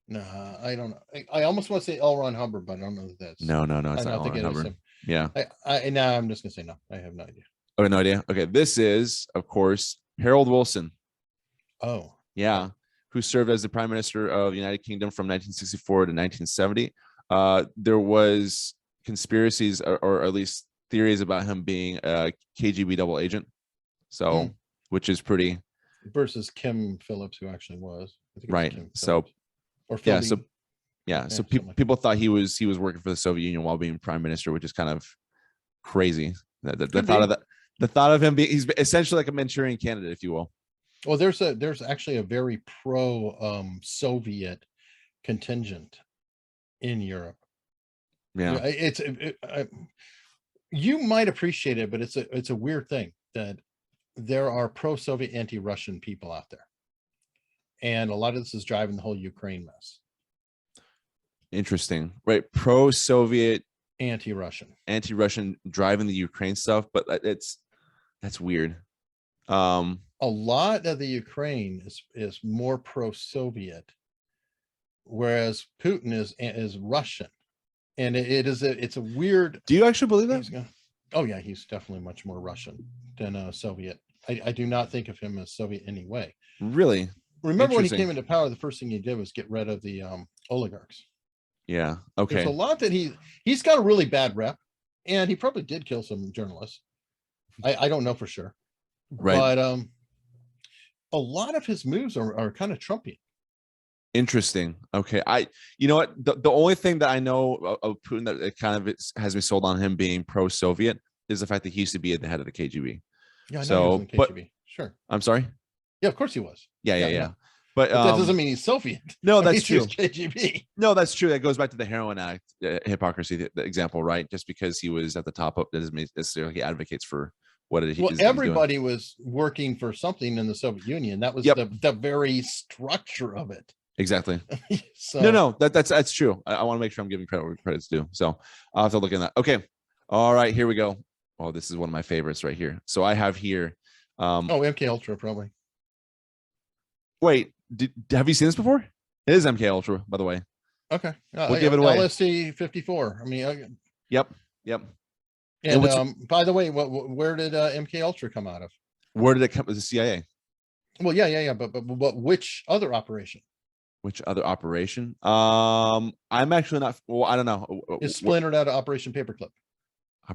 No, I don't know. I almost want to say L. Ron Hubbard, but I don't know if that's. No. It's not L. Ron Hubbard. Yeah. Now I'm just gonna say no. I have no idea. Okay, no idea. Okay, this is, of course, Harold Wilson. Oh. Yeah, who served as the Prime Minister of the United Kingdom from 1964 to 1970. There was conspiracies, or at least theories about him being a KGB double agent. So, which is pretty. Versus Kim Phillips, who actually was. Right. So, or so people thought he was working for the Soviet Union while being Prime Minister, which is kind of crazy. The thought of him being, he's essentially like a Manchurian candidate, if you will. Well, there's actually a very pro Soviet contingent in Europe. Yeah, You might appreciate it, but it's a weird thing that there are pro-Soviet, anti-Russian people out there, and a lot of this is driving the whole Ukraine mess. Interesting, right? Pro-Soviet, anti-Russian driving the Ukraine stuff, but that's weird. A lot of the Ukraine is more pro-Soviet, whereas Putin is Russian, and it's a weird. Do you actually believe that? Oh yeah, he's definitely much more Russian than Soviet. I do not think of him as Soviet in any way. Really? Remember when he came into power, the first thing he did was get rid of the oligarchs. Yeah. Okay. There's a lot that he's got a really bad rep, and he probably did kill some journalists. I don't know for sure, right? But a lot of his moves are kind of Trumpian. Interesting. Okay. You know what? The only thing that I know of Putin that it kind of has me sold on him being pro-Soviet is the fact that he used to be at the head of the KGB. Yeah, I know he was in KGB. But sure. I'm sorry. Yeah, of course he was. Yeah. But that doesn't mean he's Soviet. No, that's true. KGB. No, that's true. That goes back to the Heroin Act hypocrisy, the example, right? Just because he was at the top of, that doesn't mean necessarily he advocates for what it is. Well, everybody was working for something in the Soviet Union. That was the very structure of it. Exactly. So no, that's true. I want to make sure I'm giving credit where credit's due. So I'll have to look at that. Okay. All right, here we go. Oh, this is one of my favorites right here. So I have here. MK Ultra probably. Wait, have you seen this before? It is MK Ultra, by the way. Okay, we'll give it away. LSD 54. I mean, Yep. And by the way, where did MK Ultra come out of? Where did it come? The CIA. Well, yeah. But which other operation? Which other operation? I'm actually not. Well, I don't know. It's splintered out of Operation Paperclip,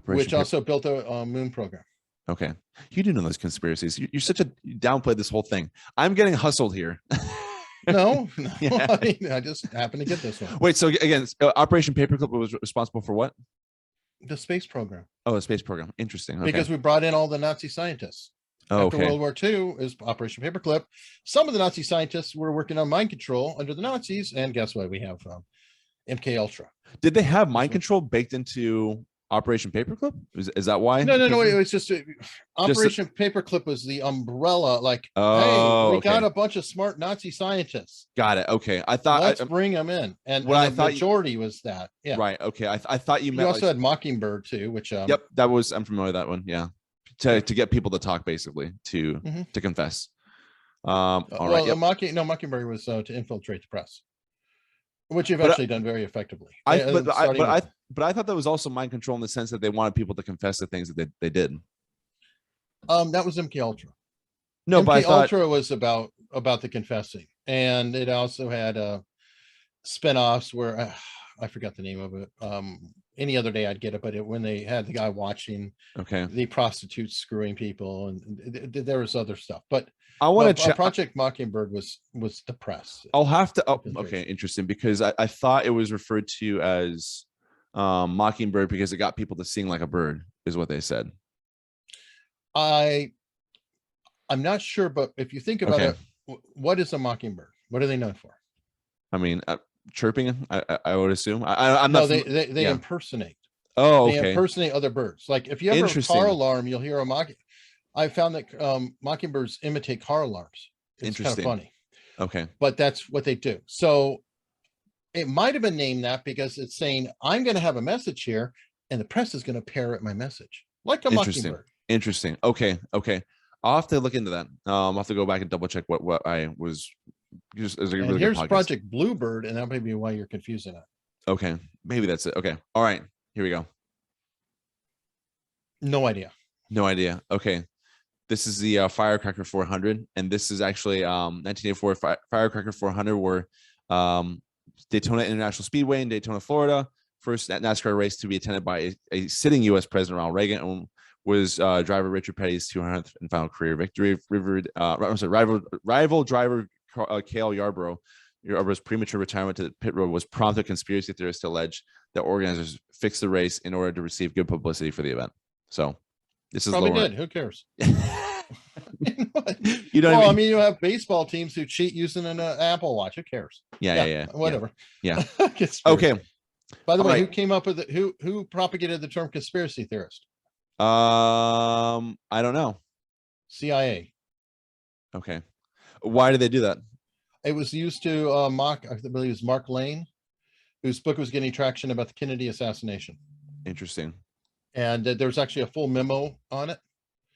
which also built a moon program. Okay, you do know those conspiracies. You're such a downplay this whole thing. I'm getting hustled here. No. Yeah. I just happened to get this one. Wait, so again, Operation Paperclip was responsible for what? The space program. Oh, the space program. Interesting. Okay. Because we brought in all the Nazi scientists. After World War II is Operation Paperclip. Some of the Nazi scientists were working on mind control under the Nazis, and guess what? We have MK Ultra. Did they have mind control baked into Operation Paperclip? Is that why? No. It was just Operation Paperclip was the umbrella. Like, hey, we got a bunch of smart Nazi scientists. Got it. Okay, I thought let's bring them in, and what I thought majority was that. Yeah. Right. Okay. I thought you meant. You also had Mockingbird too, which yep, that was. I'm familiar with that one. Yeah. To get people to talk, basically to confess. All right. Yep. Mockingbird was to infiltrate the press, which you've actually done very effectively. But I thought that was also mind control in the sense that they wanted people to confess the things that they did. That was MK Ultra. No, but Ultra was about the confessing, and it also had spinoffs where I forgot the name of it. Any other day I'd get it, but when they had the guy watching, the prostitutes screwing people, and there was other stuff. But I want to check. Project Mockingbird was the press. I'll have to. Okay, interesting, because I thought it was referred to as Mockingbird because it got people to sing like a bird, is what they said. I'm not sure, but if you think about it, what is a mockingbird? What are they known for? I mean, chirping. I would assume. I'm not. They impersonate. Oh, okay. They impersonate other birds. Like if you have a car alarm, you'll hear a mocking. I found that mockingbirds imitate car alarms. It's kind of funny. Okay. But that's what they do. So it might have been named that because it's saying, I'm going to have a message here, and the press is going to parrot my message. Like a mockingbird. Interesting. Okay. I'll have to look into that. I'll have to go back and double check what I was just as a really here's Project Bluebird, and that may be why you're confusing it. Okay. Maybe that's it. Okay. All right. Here we go. No idea. Okay. This is the Firecracker 400, and this is actually 1984 Firecracker 400, where Daytona International Speedway in Daytona, Florida, first NASCAR race to be attended by a sitting U.S. President Ronald Reagan, and was driver Richard Petty's 200th and final career victory. Rival driver Cale Yarborough's premature retirement to the pit road was prompted conspiracy theorists to allege that organizers fixed the race in order to receive good publicity for the event. So this is probably good. Who cares? You know, I mean, you have baseball teams who cheat using an Apple Watch. Who cares? Yeah. Whatever. Yeah. Okay. By the way, who came up with it? Who propagated the term conspiracy theorist? I don't know. CIA. Okay. Why did they do that? It was used to mock, I believe it was Mark Lane, whose book was getting traction about the Kennedy assassination. Interesting. And there's actually a full memo on it.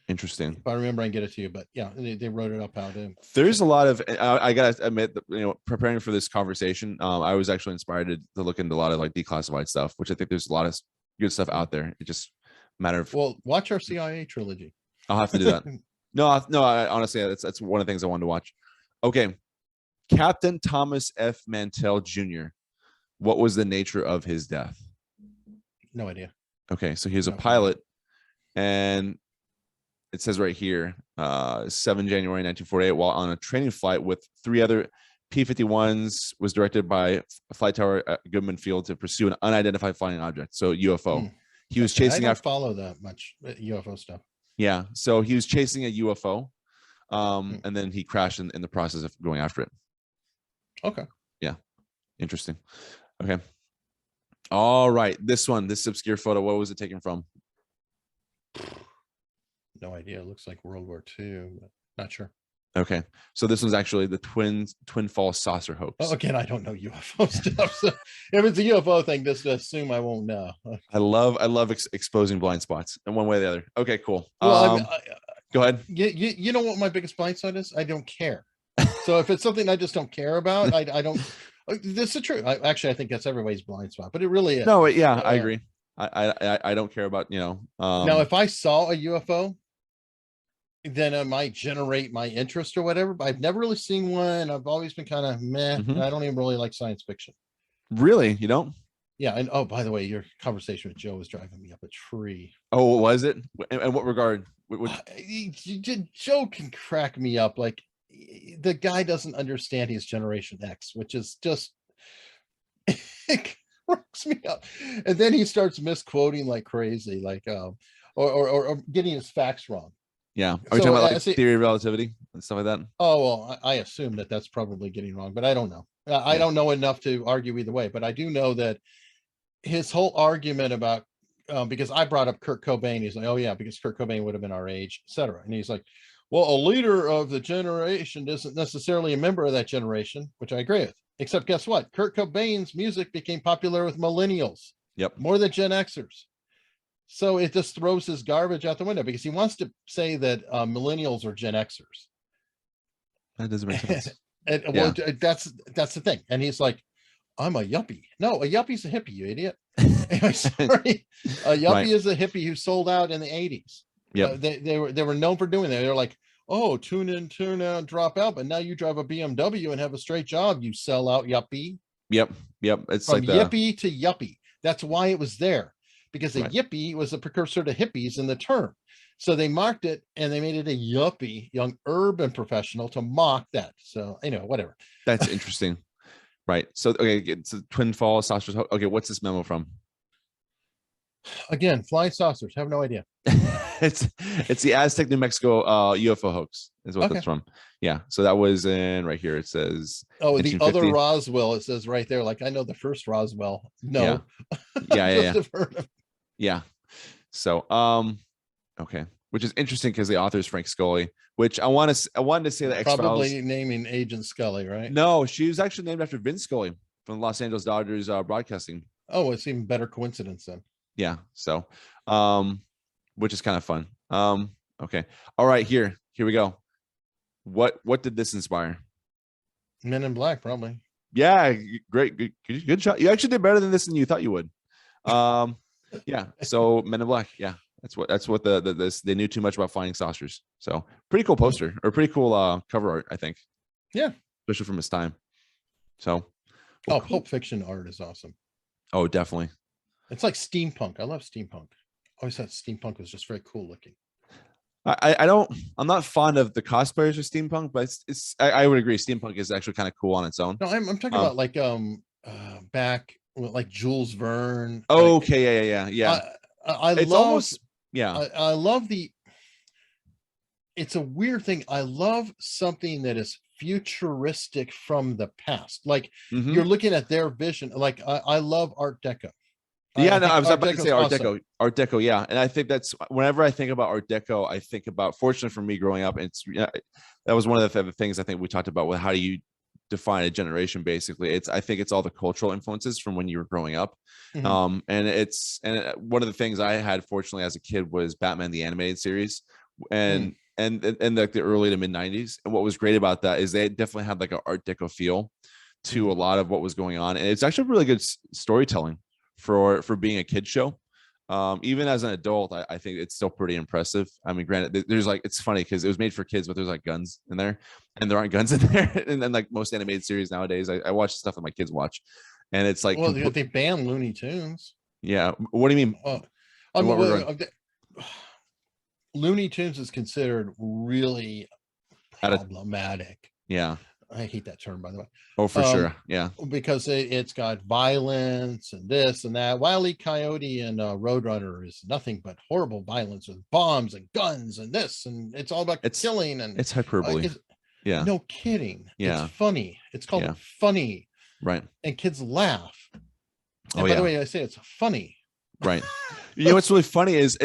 Interesting. If I remember, I can get it to you. But yeah, they wrote it up out in. There's a lot of, I gotta admit that, preparing for this conversation, I was actually inspired to look into a lot of like declassified stuff, which I think there's a lot of good stuff out there. It just matter of, Well, watch our CIA trilogy. I'll have to do that. No, honestly, that's one of the things I wanted to watch. Okay. Captain Thomas F. Mantell Jr. What was the nature of his death? No idea. Okay, so he was a pilot, and it says right here, 7 January 1948, while on a training flight with 3 other P-51s, was directed by Flight Tower at Goodman Field to pursue an unidentified flying object, so UFO. He was chasing after. Follow that much UFO stuff. Yeah, so he was chasing a UFO, and then he crashed in the process of going after it. Okay. Yeah, interesting. Okay. All right, this obscure photo. What was it taken from? No idea. It looks like World War II, but not sure. Okay, so this was actually the Twin Falls saucer hoax. Oh, again, I don't know UFO stuff. So if it's a UFO thing, just assume I won't know. I love exposing blind spots in one way or the other. Okay, cool. Well, go ahead. You know what my biggest blind spot is? I don't care. So if it's something I just don't care about, I don't. This is true. I think that's everybody's blind spot, but it really is. No, yeah, I agree. I don't care about, now, if I saw a UFO, then it might generate my interest or whatever, but I've never really seen one. I've always been kind of meh. I don't even really like science fiction. Really? You don't? Yeah. And oh, by the way, your conversation with Joe was driving me up a tree. Oh, was it? In what regard? Joe can crack me up. Like, the guy doesn't understand his Generation X, which is just, it cracks me up. And then he starts misquoting like crazy, like, or getting his facts wrong. Yeah. Are we talking about like theory of relativity and stuff like that? Oh, well, I assume that's probably getting wrong, but I don't know. I don't know enough to argue either way, but I do know that his whole argument about, because I brought up Kurt Cobain, he's like, oh yeah, because Kurt Cobain would have been our age, etc. And he's like, well, a leader of the generation isn't necessarily a member of that generation, which I agree with. Except guess what? Kurt Cobain's music became popular with millennials. Yep. More than Gen Xers. So it just throws his garbage out the window because he wants to say that millennials are Gen Xers. That doesn't make sense. And well, that's the thing. And he's like, I'm a yuppie. No, a yuppie's a hippie, you idiot. Sorry. A yuppie is a hippie who sold out in the 80s. Yeah. They were known for doing that. They're like, oh, tune in, tune out, drop out. But now you drive a BMW and have a straight job, you sell out yuppie. Yep. It's from like yippie to yuppie. That's why it was there. Because a yippie was a precursor to hippies in the term. So they marked it and they made it a yuppie, young urban professional, to mock that. So, whatever. That's interesting. Right. So, okay, it's a Twin Falls saucers. Okay, what's this memo from? Again, flying saucers. Have no idea. It's the Aztec, New Mexico UFO hoax is what that's from. Yeah. So that was in right here. It says, oh, the other Roswell. It says right there. Like, I know the first Roswell. No. Yeah. So, okay. Which is interesting because the author is Frank Scully, which I wanted to say that X-Files. Probably naming Agent Scully, right? No, she was actually named after Vince Scully from Los Angeles Dodgers broadcasting. Oh, it's even better coincidence then. Yeah. So, which is kind of fun. Okay. All right. Here we go. What did this inspire? Men in Black, probably. Yeah. Great. Good shot. You actually did better than this than you thought you would. Yeah. So Men in Black. Yeah. That's what they knew too much about flying saucers. So pretty cool poster or pretty cool cover art, I think. Yeah. Especially from his time. So. Well, cool. Pulp Fiction art is awesome. Oh, definitely. It's like steampunk. I love steampunk. I always thought steampunk was just very cool looking. I'm not fond of the cosplayers of steampunk, but I would agree steampunk is actually kind of cool on its own. No, I'm talking about like back like Jules Verne. Oh, okay, yeah. I love it's a weird thing. I love something that is futuristic from the past. Like you're looking at their vision. Like I love Art Deco. Yeah, no, think I was Art about to Deco's say Art awesome. Deco. Art Deco, yeah. And I think that's whenever I think about Art Deco, I think about, fortunately for me growing up, it's that was one of the things I think we talked about with how do you define a generation basically. I think it's all the cultural influences from when you were growing up. Mhm. One of the things I had fortunately as a kid was Batman the animated series Mm. and like the early to mid 90s. And what was great about that is they definitely had like an Art Deco feel to a Mhm. lot of what was going on. And it's actually really good storytelling for being a kid show. Even as an adult, I think it's still pretty impressive. I mean, granted, there's like, it's funny because it was made for kids, but there's like guns in there, and there aren't guns in there. And then like most animated series nowadays, I watch stuff that my kids watch, and it's like, Well, they banned Looney Tunes. yeah. What do you mean? I In mean, what regard? Looney Tunes is considered really Out of problematic. Yeah. I hate that term, by the way. Oh, for sure. Yeah. Because it's got violence and this and that. Wile E. Coyote and Roadrunner is nothing but horrible violence with bombs and guns and this, and it's all about killing and it's hyperbole. Yeah. no kidding. Yeah. It's funny. It's called Yeah. funny, Right. and kids laugh. And Oh, by yeah. the way, I say it's funny. Right. You know what's really funny is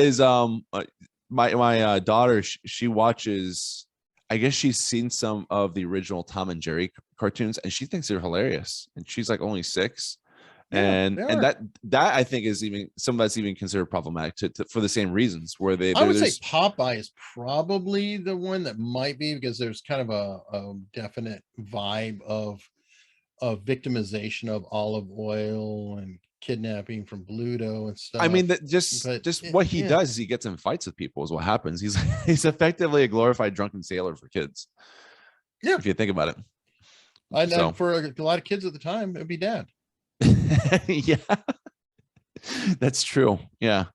my daughter, she watches, I guess she's seen some of the original Tom and Jerry cartoons and she thinks they're hilarious, and she's like only 6. Yeah, And they are. that I think is even some that's even considered problematic for the same reasons where I would say Popeye is probably the one that might be, because there's kind of a definite vibe of victimization of olive oil and kidnapping from Bluto and stuff. I mean, that just what he does is he gets in fights with people is what happens. He's effectively a glorified drunken sailor for kids. Yeah, if you think about it. And for a lot of kids at the time, it'd be dad. Yeah, that's true. Yeah.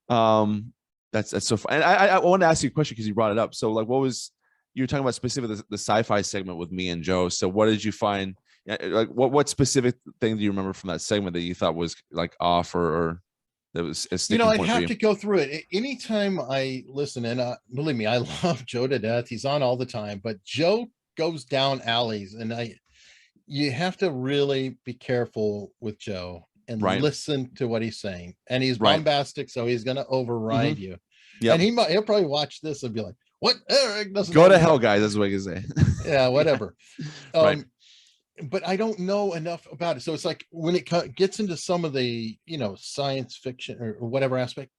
That's so fun. And I want to ask you a question because you brought it up. So like, you were talking about specifically the sci-fi segment with me and Joe. So what did you find? Like what specific thing do you remember from that segment that you thought was like off or that was a sticking point for you? I'd have to go through it. Anytime I listen, and believe me, I love Joe to death. He's on all the time, but Joe goes down alleys, and you have to really be careful with Joe and listen to what he's saying. And he's bombastic, so he's going to override you. Yeah, and he'll probably watch this and be like, "What? Eric doesn't go to hell, guys." That's what I can say. Yeah, whatever. But I don't know enough about it. So it's like when it gets into some of the, science fiction or whatever aspect,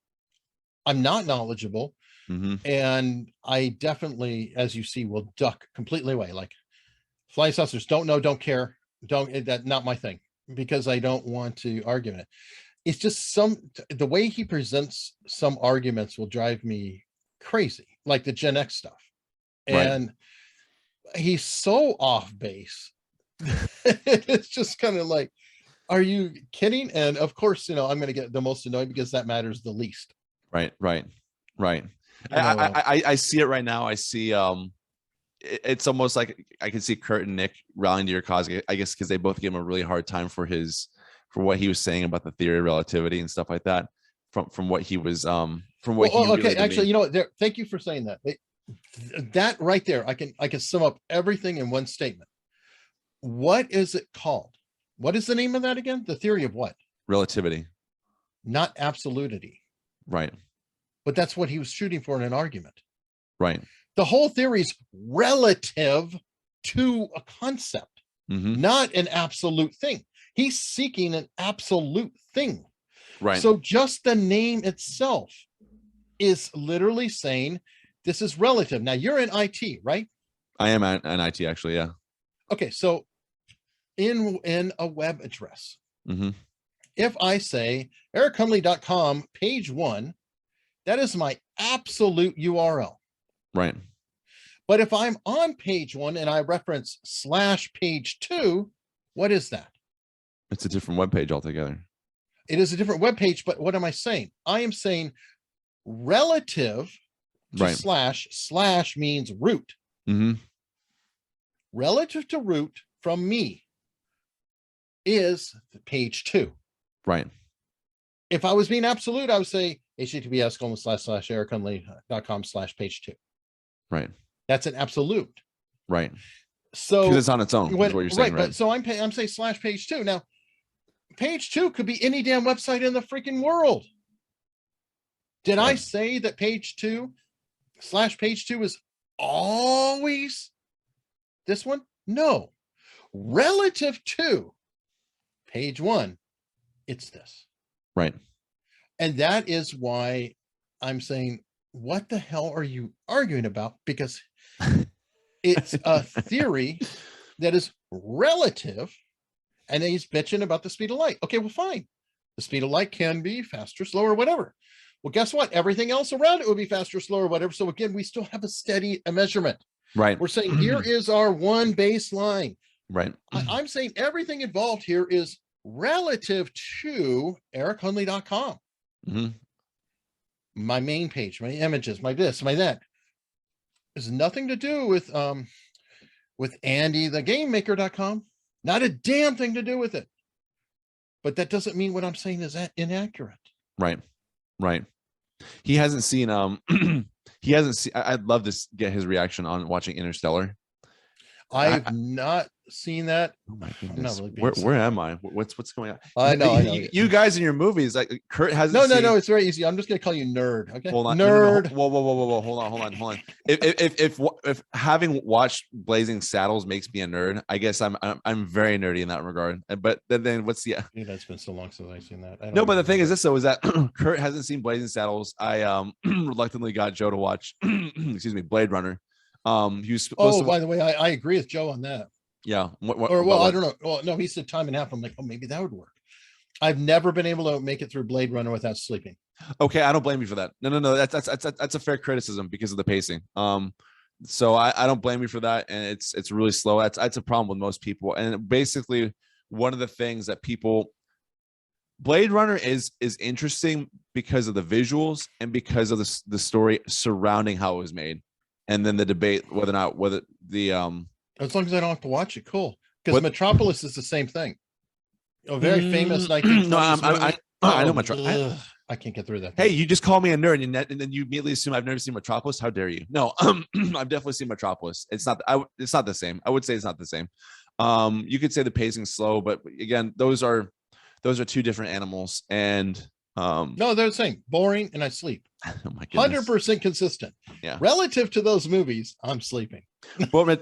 I'm not knowledgeable. Mm-hmm. And I definitely, as you see, will duck completely away. Like flying saucers, don't know, don't care. That's not my thing, because I don't want to argue it. It's just the way he presents some arguments will drive me crazy, like the Gen X stuff. And he's so off base. It's just kind of like, are you kidding? And of course, I'm going to get the most annoyed because that matters the least. Right. I see it right now. I see it's almost like I can see Kurt and Nick rallying to your cause, I guess, because they both gave him a really hard time for what he was saying about the theory of relativity and stuff like that from what he was okay, actually, thank you for saying that. That right there, I can sum up everything in one statement. What is it called? What is the name of that again? The theory of what? Relativity. Not absolutity. Right. But that's what he was shooting for in an argument. Right. The whole theory is relative to a concept, not an absolute thing. He's seeking an absolute thing. Right. So just the name itself is literally saying this is relative. Now you're in IT, right? I am in IT, actually. Yeah. Okay. So in a web address, if I say erichunley.com page 1, that is my absolute URL. Right. But if I'm on page 1 and I reference /page 2, what is that? It's a different web page altogether. It is a different web page, but what am I saying? I am saying relative to / means root. Relative to root from me is page 2. Right. If I was being absolute, I would say https://erichunley.com /page 2. Right. That's an absolute. Right. So because it's on its own, is what you're saying, right? But so I'm saying /page 2. Now, Page 2 could be any damn website in the freaking world. Did I say that page 2 is always this one? No. Relative to page 1, it's this. Right. And that is why I'm saying, what the hell are you arguing about? Because it's a theory that is relative, and then he's bitching about the speed of light. Okay, well, fine. The speed of light can be faster, slower, whatever. Well, guess what? Everything else around it would be faster, slower, whatever. So again, we still have a steady measurement. Right. We're saying here is our one baseline. Right. I'm saying everything involved here is relative to erichunley.com. Mm-hmm. My main page, my images, my this, my that. There's nothing to do with AndyTheGameMaker.com. Not a damn thing to do with it. But that doesn't mean what I'm saying is inaccurate. Right. Right. He hasn't seen he hasn't seen. I'd love to get his reaction on watching Interstellar. I've not seen that. Oh my I'm goodness. not really Where am I? What's going on? I know. You guys in your movies, like Kurt hasn't. No. It's very easy. I'm just gonna call you nerd. Okay. Hold on. Nerd. No. Whoa. Hold on. If having watched Blazing Saddles makes me a nerd, I guess I'm very nerdy in that regard. But then what's the? Dude, that's been so long since I've seen that. No, but the thing is this though, is that Kurt hasn't seen Blazing Saddles. I reluctantly got Joe to watch excuse me, Blade Runner. He was supposed to. By the way, I agree with Joe on that. Yeah. I don't know. Well, no, he said time and a half. I'm like, oh, maybe that would work. I've never been able to make it through Blade Runner without sleeping. Okay, I don't blame you for that. No. That's a fair criticism because of the pacing. So I don't blame you for that, and it's really slow. That's a problem with most people. And basically, one of the things that Blade Runner is interesting because of the visuals and because of the story surrounding how it was made, and then the debate whether the as long as I don't have to watch it, cool. Because Metropolis is the same thing. A very famous 1920s movie. I know Metropolis. I can't get through that. Hey, you just call me a nerd, and then you immediately assume I've never seen Metropolis. How dare you? No, I've definitely seen Metropolis. It's not the same. I would say it's not the same. You could say the pacing's slow, but again, those are two different animals. And no, they're the same. Boring, and I sleep. Oh my goodness. 100% consistent. Yeah. Relative to those movies, I'm sleeping. But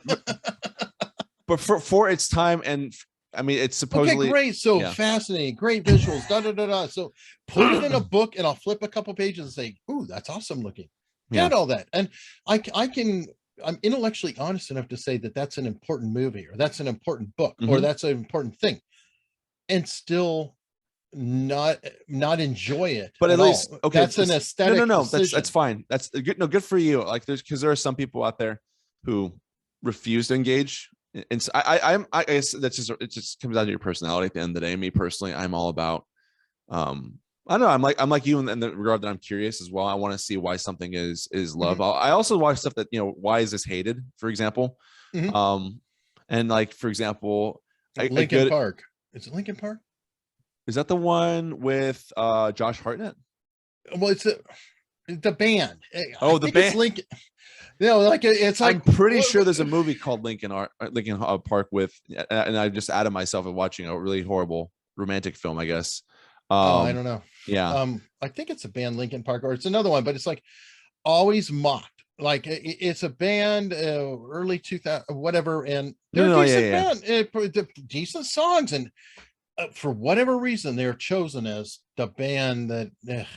for its time, and I mean, it's supposedly great. So fascinating, great visuals. So put it in a book, and I'll flip a couple pages and say, "Ooh, that's awesome looking." Get all that, and I'm intellectually honest enough to say that that's an important movie, or that's an important book, or that's an important thing, and still not enjoy it. But at least that's an aesthetic. No, that's fine. That's good. No, good for you. Like because there are some people out there who refuse to engage. And so I guess it just comes down to your personality at the end of the day. Me personally, I'm all about I don't know, I'm like you in the regard that I'm curious as well. I want to see why something is loved. I also watch stuff that, why is this hated, for example. And like, for example, Linkin Park. Is it Linkin Park? Is that the one with Josh Hartnett? Well, it's the band. Oh, the band. It's Linkin. It's like, I'm pretty sure there's a movie called Linkin Park with, and I just added myself in watching a really horrible romantic film, I guess. I don't know. Yeah. I think it's a band, Linkin Park, or it's another one, but it's like always mocked. Like it's a band, early 2000, whatever, and they're a decent band, decent songs, and for whatever reason, they're chosen as the band that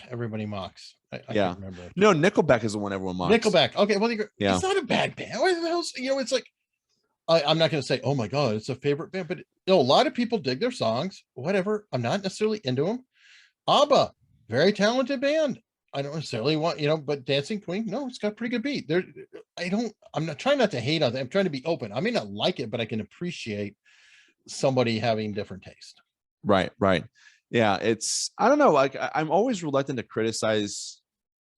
everybody mocks. I can't remember. No, Nickelback is the one everyone mocks. Nickelback. Okay, well, it's not a bad band. What the hell's, it's like, I'm not going to say, oh my God, it's a favorite band, but a lot of people dig their songs, whatever. I'm not necessarily into them. ABBA, very talented band. I don't necessarily want, but Dancing Queen, no, it's got a pretty good beat. I'm not trying not to hate on it. I'm trying to be open. I may not like it, but I can appreciate somebody having different taste. Right. Yeah, I don't know. Like I'm always reluctant to criticize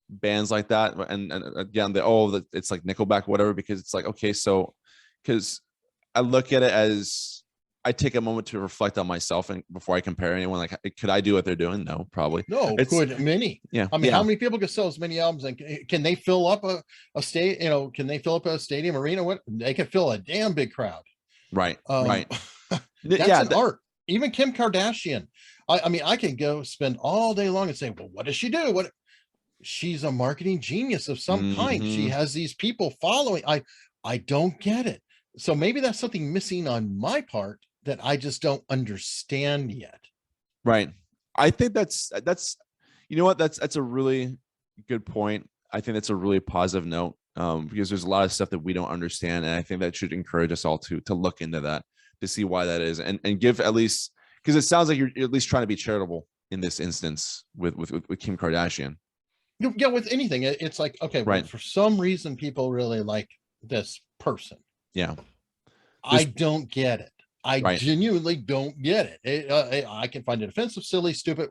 bands like that, and again, it's like Nickelback, whatever, because it's like, okay, so because I look at it as I take a moment to reflect on myself, and before I compare anyone, like, could I do what they're doing? No, probably. No, could many. Yeah. I mean, how many people can sell as many albums, and can they fill up a state? Can they fill up a stadium arena? What they can fill a damn big crowd. Right. That's an art. even Kim Kardashian. I mean, I can go spend all day long and say, well, what does she do? What she's a marketing genius of some kind. She has these people following. I don't get it. So maybe that's something missing on my part that I just don't understand yet. Right. I think that's you know what, that's a really good point. I think that's a really positive note, because there's a lot of stuff that we don't understand, and I think that should encourage us all to look into that, to see why that is, and give at least, because it sounds like you're at least trying to be charitable in this instance with Kim Kardashian. Yeah, with anything, it's like, okay, well, Right. for some reason people really like this person. Yeah. I don't get it. I Right. genuinely don't get it. I can find it offensive, silly, stupid,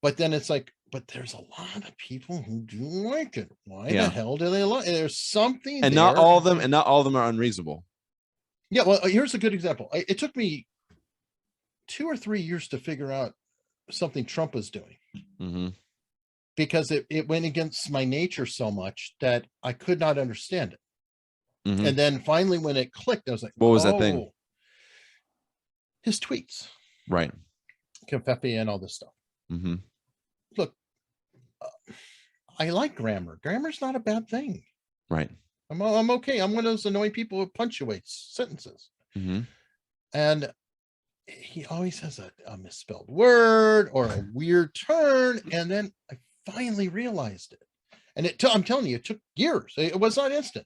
but then it's like, but there's a lot of people who do like it. Why the hell do they like it? There's something, and there. not all of them are unreasonable. Yeah, well, here's a good example. It took me 2 or 3 years to figure out something Trump was doing, because it went against my nature so much that I could not understand it. And then finally, when it clicked, I was like, what was that thing? His tweets, Right? Confetti and all this stuff. Look, I like grammar. Grammar's not a bad thing. Right. I'm okay. I'm one of those annoying people who punctuates sentences. And he always has a misspelled word or a weird turn. And then I finally realized it. And I'm telling you, it took years. It was not instant.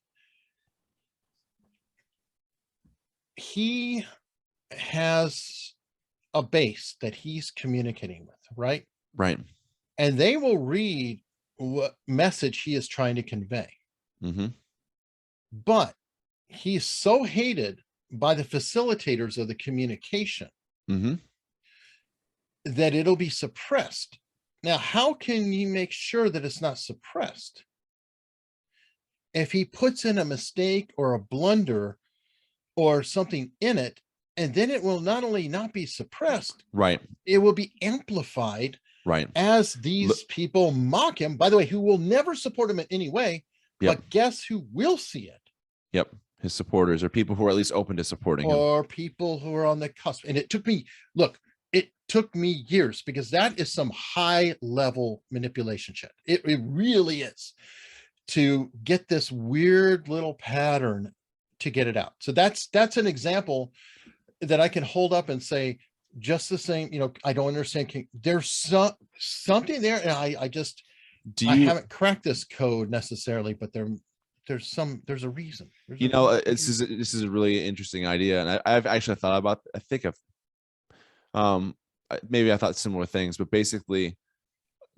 He has a base that he's communicating with, right? Right. And they will read what message he is trying to convey. But he's so hated by the facilitators of the communication that it'll be suppressed. Now, how can you make sure that it's not suppressed? If he puts in a mistake or a blunder or something in it, and then it will not only not be suppressed, right, it will be amplified, right, as these people mock him, by the way, who will never support him in any way. But guess who will see it? His supporters, or people who are at least open to supporting him, or people who are on the cusp. And it took me years, because that is some high level manipulation shit. It really is, to get this weird little pattern to get it out. So that's an example that I can hold up and say, just the same, I don't understand. There's something there, and I haven't cracked this code necessarily, but there's a reason. This is a really interesting idea, and I've actually thought about. I think maybe I thought similar things, but basically,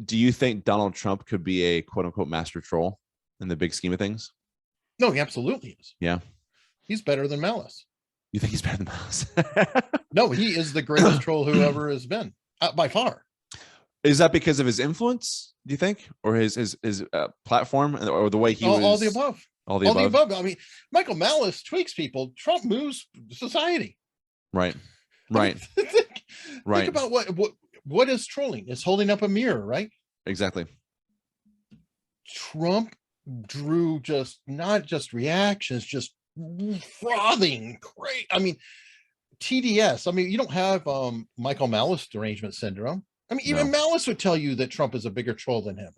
do you think Donald Trump could be a quote unquote master troll in the big scheme of things? No, he absolutely is. Yeah, he's better than Malice. You think he's better than Malice? No, he is the greatest troll who ever has been, by far. Is that because of his influence, do you think, or his platform, or the way he was? All the above. All the above. I mean, Michael Malice tweaks people. Trump moves society. Right. Think about what is trolling? It's holding up a mirror, right? Exactly. Trump drew not just reactions, just frothing. Great. I methere TDS. You don't have Michael Malice derangement syndrome. Even Malice would tell you that Trump is a bigger troll than him.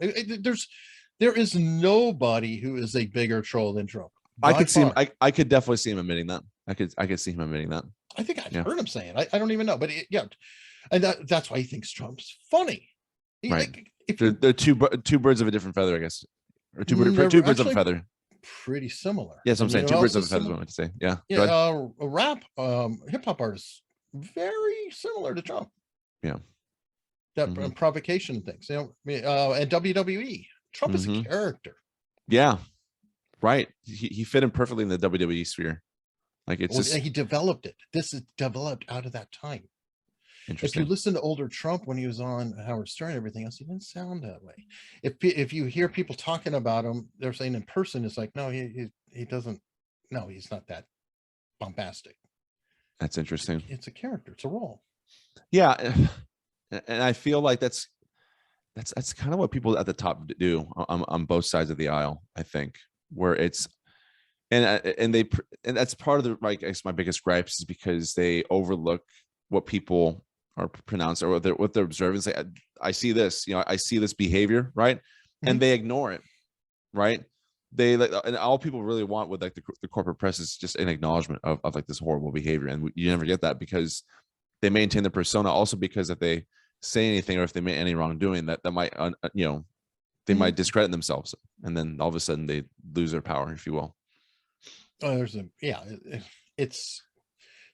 There is nobody who is a bigger troll than Trump. I could see him. I could definitely see him admitting that. I could see him admitting that. I think I've heard him saying. I don't even know, but and that's why he thinks Trump's funny. Right. They're two birds of a different feather, I guess, or two birds of a feather. Pretty similar. Yes, I'm saying two birds of a feather. Is what I meant to say. Yeah. Yeah. A rap, hip hop artist, very similar to Trump. Yeah. That provocation things. And WWE. Trump is a character. Yeah. Right. He fit in perfectly in the WWE sphere. He developed it. This is developed out of that time. Interesting. If you listen to older Trump when he was on Howard Stern and everything else, he didn't sound that way. If you hear people talking about him, they're saying in person, it's like, no, he doesn't. No, he's not that bombastic. That's interesting. It's a character. It's a role. Yeah, and I feel like that's kind of what people at the top do on both sides of the aisle. I think where it's and that's part of the, I guess, my biggest gripes is because they overlook what people or pronounce or what they're observing. Say, I see this, I see this behavior, right? And Mhm. they ignore it, right? They like, and all people really want with like the corporate press is just an acknowledgement of like this horrible behavior, and you never get that because they maintain the persona. Also, because if they say anything or if they make any wrongdoing, that might they might discredit themselves, and then all of a sudden they lose their power, if you will. Oh, it's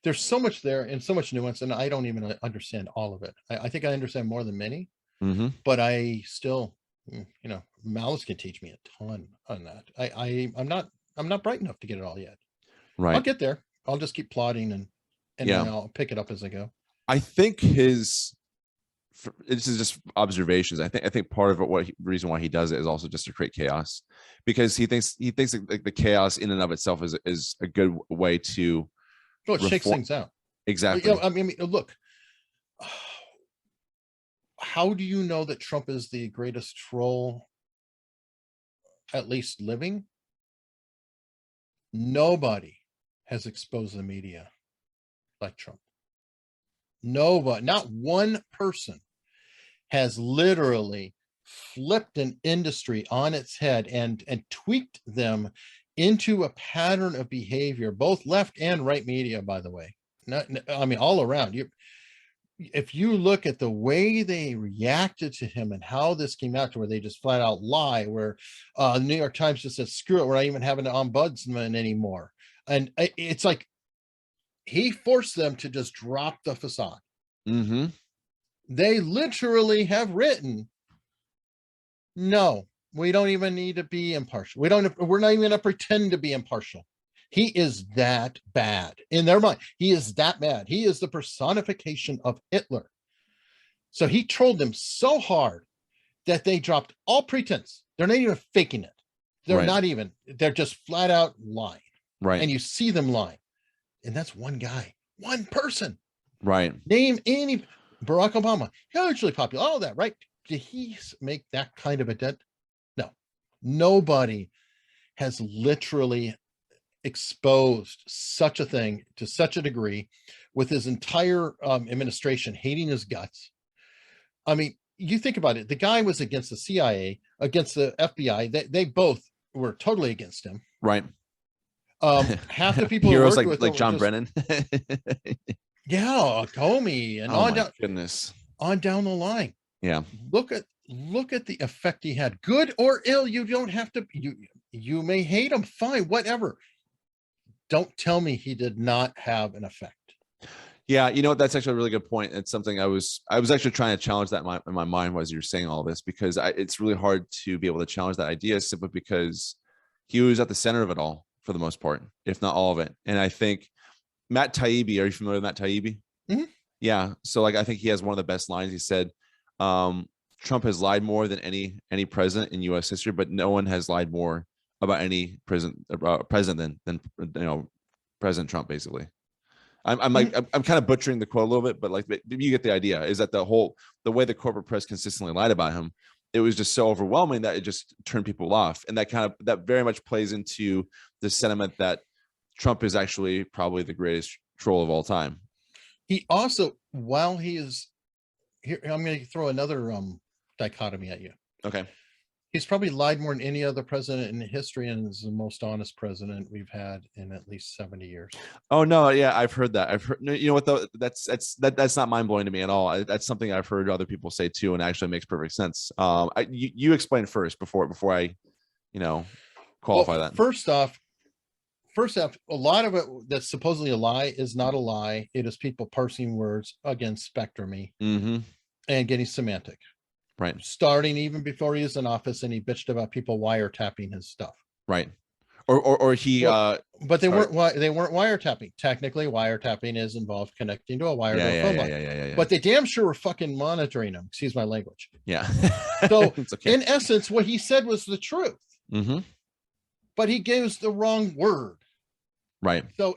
there's so much there and so much nuance, and I don't even understand all of it. I think I understand more than many, but I still, Malice can teach me a ton on that. I'm not bright enough to get it all yet. Right. I'll get there. I'll just keep plotting and then I'll pick it up as I go. I think this is just observations. I think part of it, reason why he does it is also just to create chaos, because he thinks like the chaos in and of itself is a good way to it shakes things out. Exactly. I mean, look, how do you know that Trump is the greatest troll, at least living? Nobody has exposed the media like Trump. Nobody, not one person has literally flipped an industry on its head and tweaked them into a pattern of behavior, both left and right media, by the way. I mean, all around. If you look at the way they reacted to him and how this came out, to where they just flat out lie, where the New York Times just says, screw it, we're not even having an ombudsman anymore. And it's like he forced them to just drop the facade. They literally have written, no, we don't even need to be impartial. We're not even going to pretend to be impartial. He is that bad in their mind. He is that bad. He is the personification of Hitler. So he trolled them so hard that they dropped all pretense. They're not even faking it. They're just flat out lying. Right. And you see them lying. And that's one guy, one person. Right. Name any. Barack Obama, hugely popular, all that, right? Did he make that kind of a dent? No. Nobody has literally exposed such a thing to such a degree, with his entire administration hating his guts. I mean, you think about it. The guy was against the CIA, against the FBI. They both were totally against him. Right. Half the people heroes like John Brennan. Yeah, Comey and goodness, on down the line. Yeah. Look at the effect he had, good or ill. You don't have to. You may hate him, fine, whatever. Don't tell me he did not have an effect. Yeah, that's actually a really good point. It's something I was actually trying to challenge that in my mind as you were saying all this, because it's really hard to be able to challenge that idea simply because he was at the center of it all for the most part, if not all of it. And I think Matt Taibbi, are you familiar with Matt Taibbi? Yeah. So like, I think he has one of the best lines. He said, Trump has lied more than any president in U.S. history, but no one has lied more about any president than President Trump, basically. I'm kind of butchering the quote a little bit, but like you get the idea. Is that the way the corporate press consistently lied about him, it was just so overwhelming that it just turned people off. And that very much plays into the sentiment that Trump is actually probably the greatest troll of all time. He also, while he is here, I'm going to throw another dichotomy at you. Okay. He's probably lied more than any other president in history, and is the most honest president we've had in at least 70 years. Oh no, yeah, I've heard that. I've heard, you know what though, that's not mind blowing to me at all. That's something I've heard other people say too, and actually makes perfect sense. You explain first before I, qualify that. First off, a lot of it that's supposedly a lie is not a lie. It is people parsing words against spectrumy and getting semantic. Right. Starting even before he was in office, and he bitched about people wiretapping his stuff. Right. Or he. But they weren't wiretapping. Technically, wiretapping is involved connecting to a wire to a phone line. Yeah. But they damn sure were fucking monitoring him. Excuse my language. Yeah. So okay. In essence, what he said was the truth. But he gives the wrong word. Right. So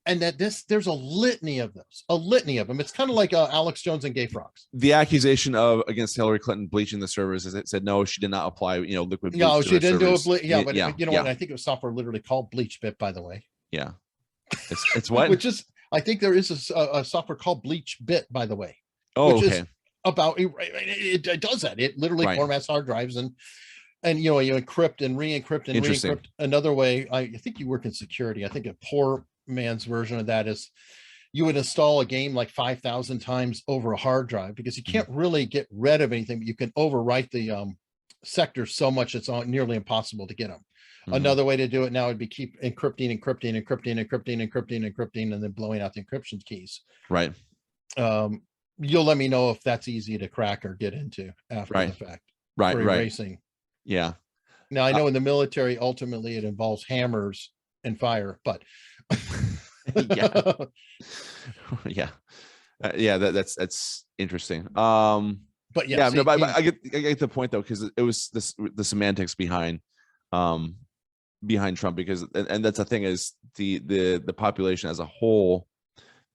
there's a litany of them. It's kind of like Alex Jones and Gay Frogs. The accusation against Hillary Clinton bleaching the servers is it said no, she did not apply liquid bleach. No, she didn't servers. do a bleach. Yeah, but you know what? I think it was software literally called BleachBit, by the way. Yeah. It's what? I think there is a software called BleachBit, by the way. Oh, which okay. is about it does that. It literally Right. formats hard drives and you know, you encrypt and re-encrypt and Interesting. re-encrypt. Another way, I think you work in security. I think a poor man's version of that is you would install a game like 5,000 times over a hard drive because you can't really get rid of anything, but you can overwrite the sectors so much it's nearly impossible to get them. Another way to do it now would be keep encrypting, and then blowing out the encryption keys. Right. You'll let me know if that's easy to crack or get into after the fact. Right. For Right. erasing. Yeah. Now I know in the military, ultimately it involves hammers and fire, but Yeah. Yeah. Yeah. That's interesting. but Yeah. see, No, but I get the point though, because it was the semantics behind Trump, because and that's the thing is the population as a whole,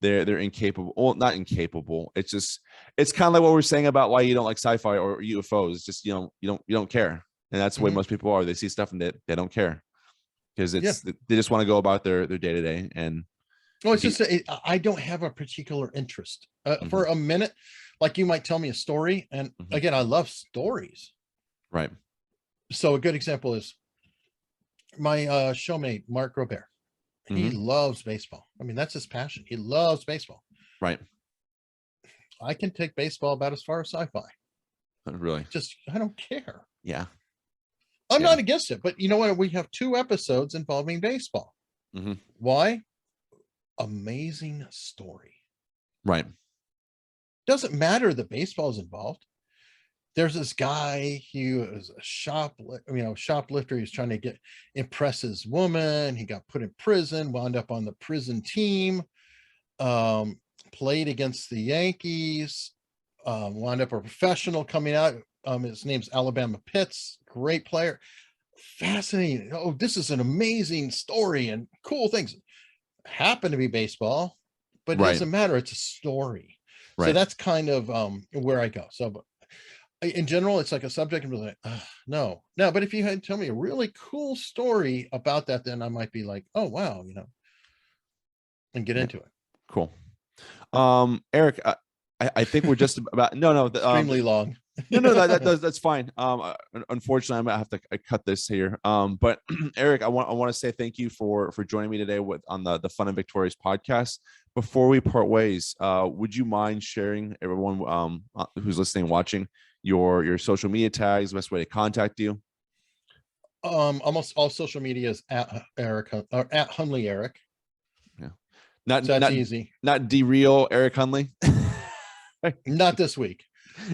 they're incapable. Well, not incapable. It's just it's kind of like what we're saying about why you don't like sci-fi or UFOs. It's just you don't care, and that's the way most people are. They see stuff and they don't care because they just want to go about their day to day. And well, it's just I don't have a particular interest for a minute. Like you might tell me a story, and again, I love stories. Right. So a good example is my showmate Mark Robert. He loves baseball. I mean, that's his passion. He loves baseball. Right. I can take baseball about as far as sci-fi. Really? Just I don't care. Yeah. I'm not against it, but you know what? We have 2 episodes involving baseball. Why? Amazing story. Right. Doesn't matter that baseball is involved. There's this guy, he was a shoplifter. He was trying to impress his woman. He got put in prison, wound up on the prison team, played against the Yankees, wound up a professional coming out. His name's Alabama Pitts, great player. Fascinating. Oh, this is an amazing story and cool things. Happen to be baseball, but it doesn't matter. It's a story. So that's kind of where I go. So in general, it's like a subject and like, no. But if you had tell me a really cool story about that, then I might be like, oh wow, and get into it. Cool. Eric, I think we're just about extremely long. no, that's fine. Unfortunately, I'm gonna have to cut this here. But Eric, I want to say thank you for joining me today on the Fun and Victorious podcast. Before we part ways, would you mind sharing everyone who's listening, watching your social media tags, the best way to contact you? Almost all social media is at Eric or at Hunley Eric. Yeah, that's easy. Not D-Real Eric Hunley. Not this week.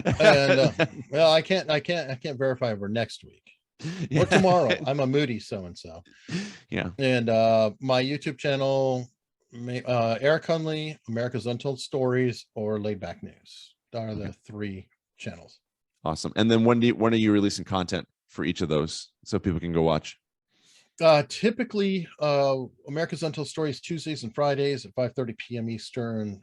And well, I can't verify for next week or tomorrow. I'm a moody so-and-so. Yeah. And my YouTube channel, Eric Hunley, America's Untold Stories, or Laid Back News are the 3 channels. Awesome. And then when are you releasing content for each of those so people can go watch? Typically, America's Untold Stories Tuesdays and Fridays at 5:30 p.m. Eastern.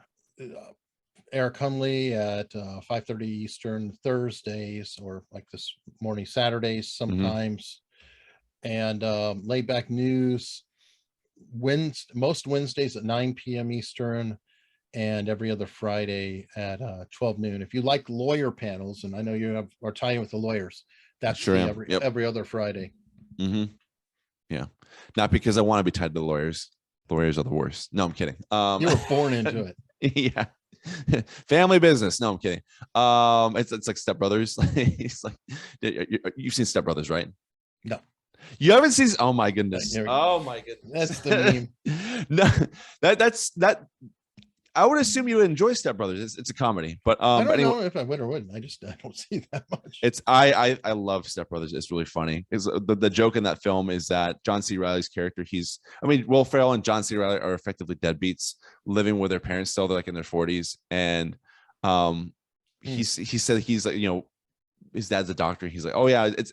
Eric Hunley at 5:30 Eastern Thursdays, or like this morning Saturdays sometimes. And Laid Back News most Wednesdays at 9 p.m. Eastern, and every other Friday at 12 noon. If you like lawyer panels, and I know you are tying with the lawyers, that's every other Friday. Yeah, not because I want to be tied to the lawyers. Lawyers are the worst. No, I'm kidding. You were born into it. Yeah. Family business. No, I'm kidding. It's like Step Brothers. It's like, you've seen Step Brothers, right? No. You haven't seen? Oh my goodness. Oh my goodness. That's the meme. No, that's I would assume you would enjoy Step Brothers. It's a comedy, but I don't know if I would or wouldn't. I don't see that much. It's I love Step Brothers. It's really funny. Is the joke in that film is that John C. Reilly's character, Will Ferrell and John C. Reilly are effectively deadbeats living with their parents still. They're like in their 40s, and he said he's like, his dad's a doctor. He's like, oh yeah, it's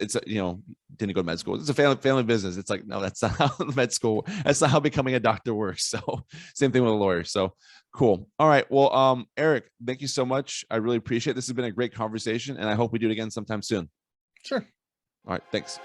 didn't go to med school. It's a family business. It's like, no, that's not how med school. That's not how becoming a doctor works. So same thing with a lawyer. So cool. All right. Well, Eric, thank you so much. I really appreciate it. This has been a great conversation, and I hope we do it again sometime soon. Sure. All right. Thanks.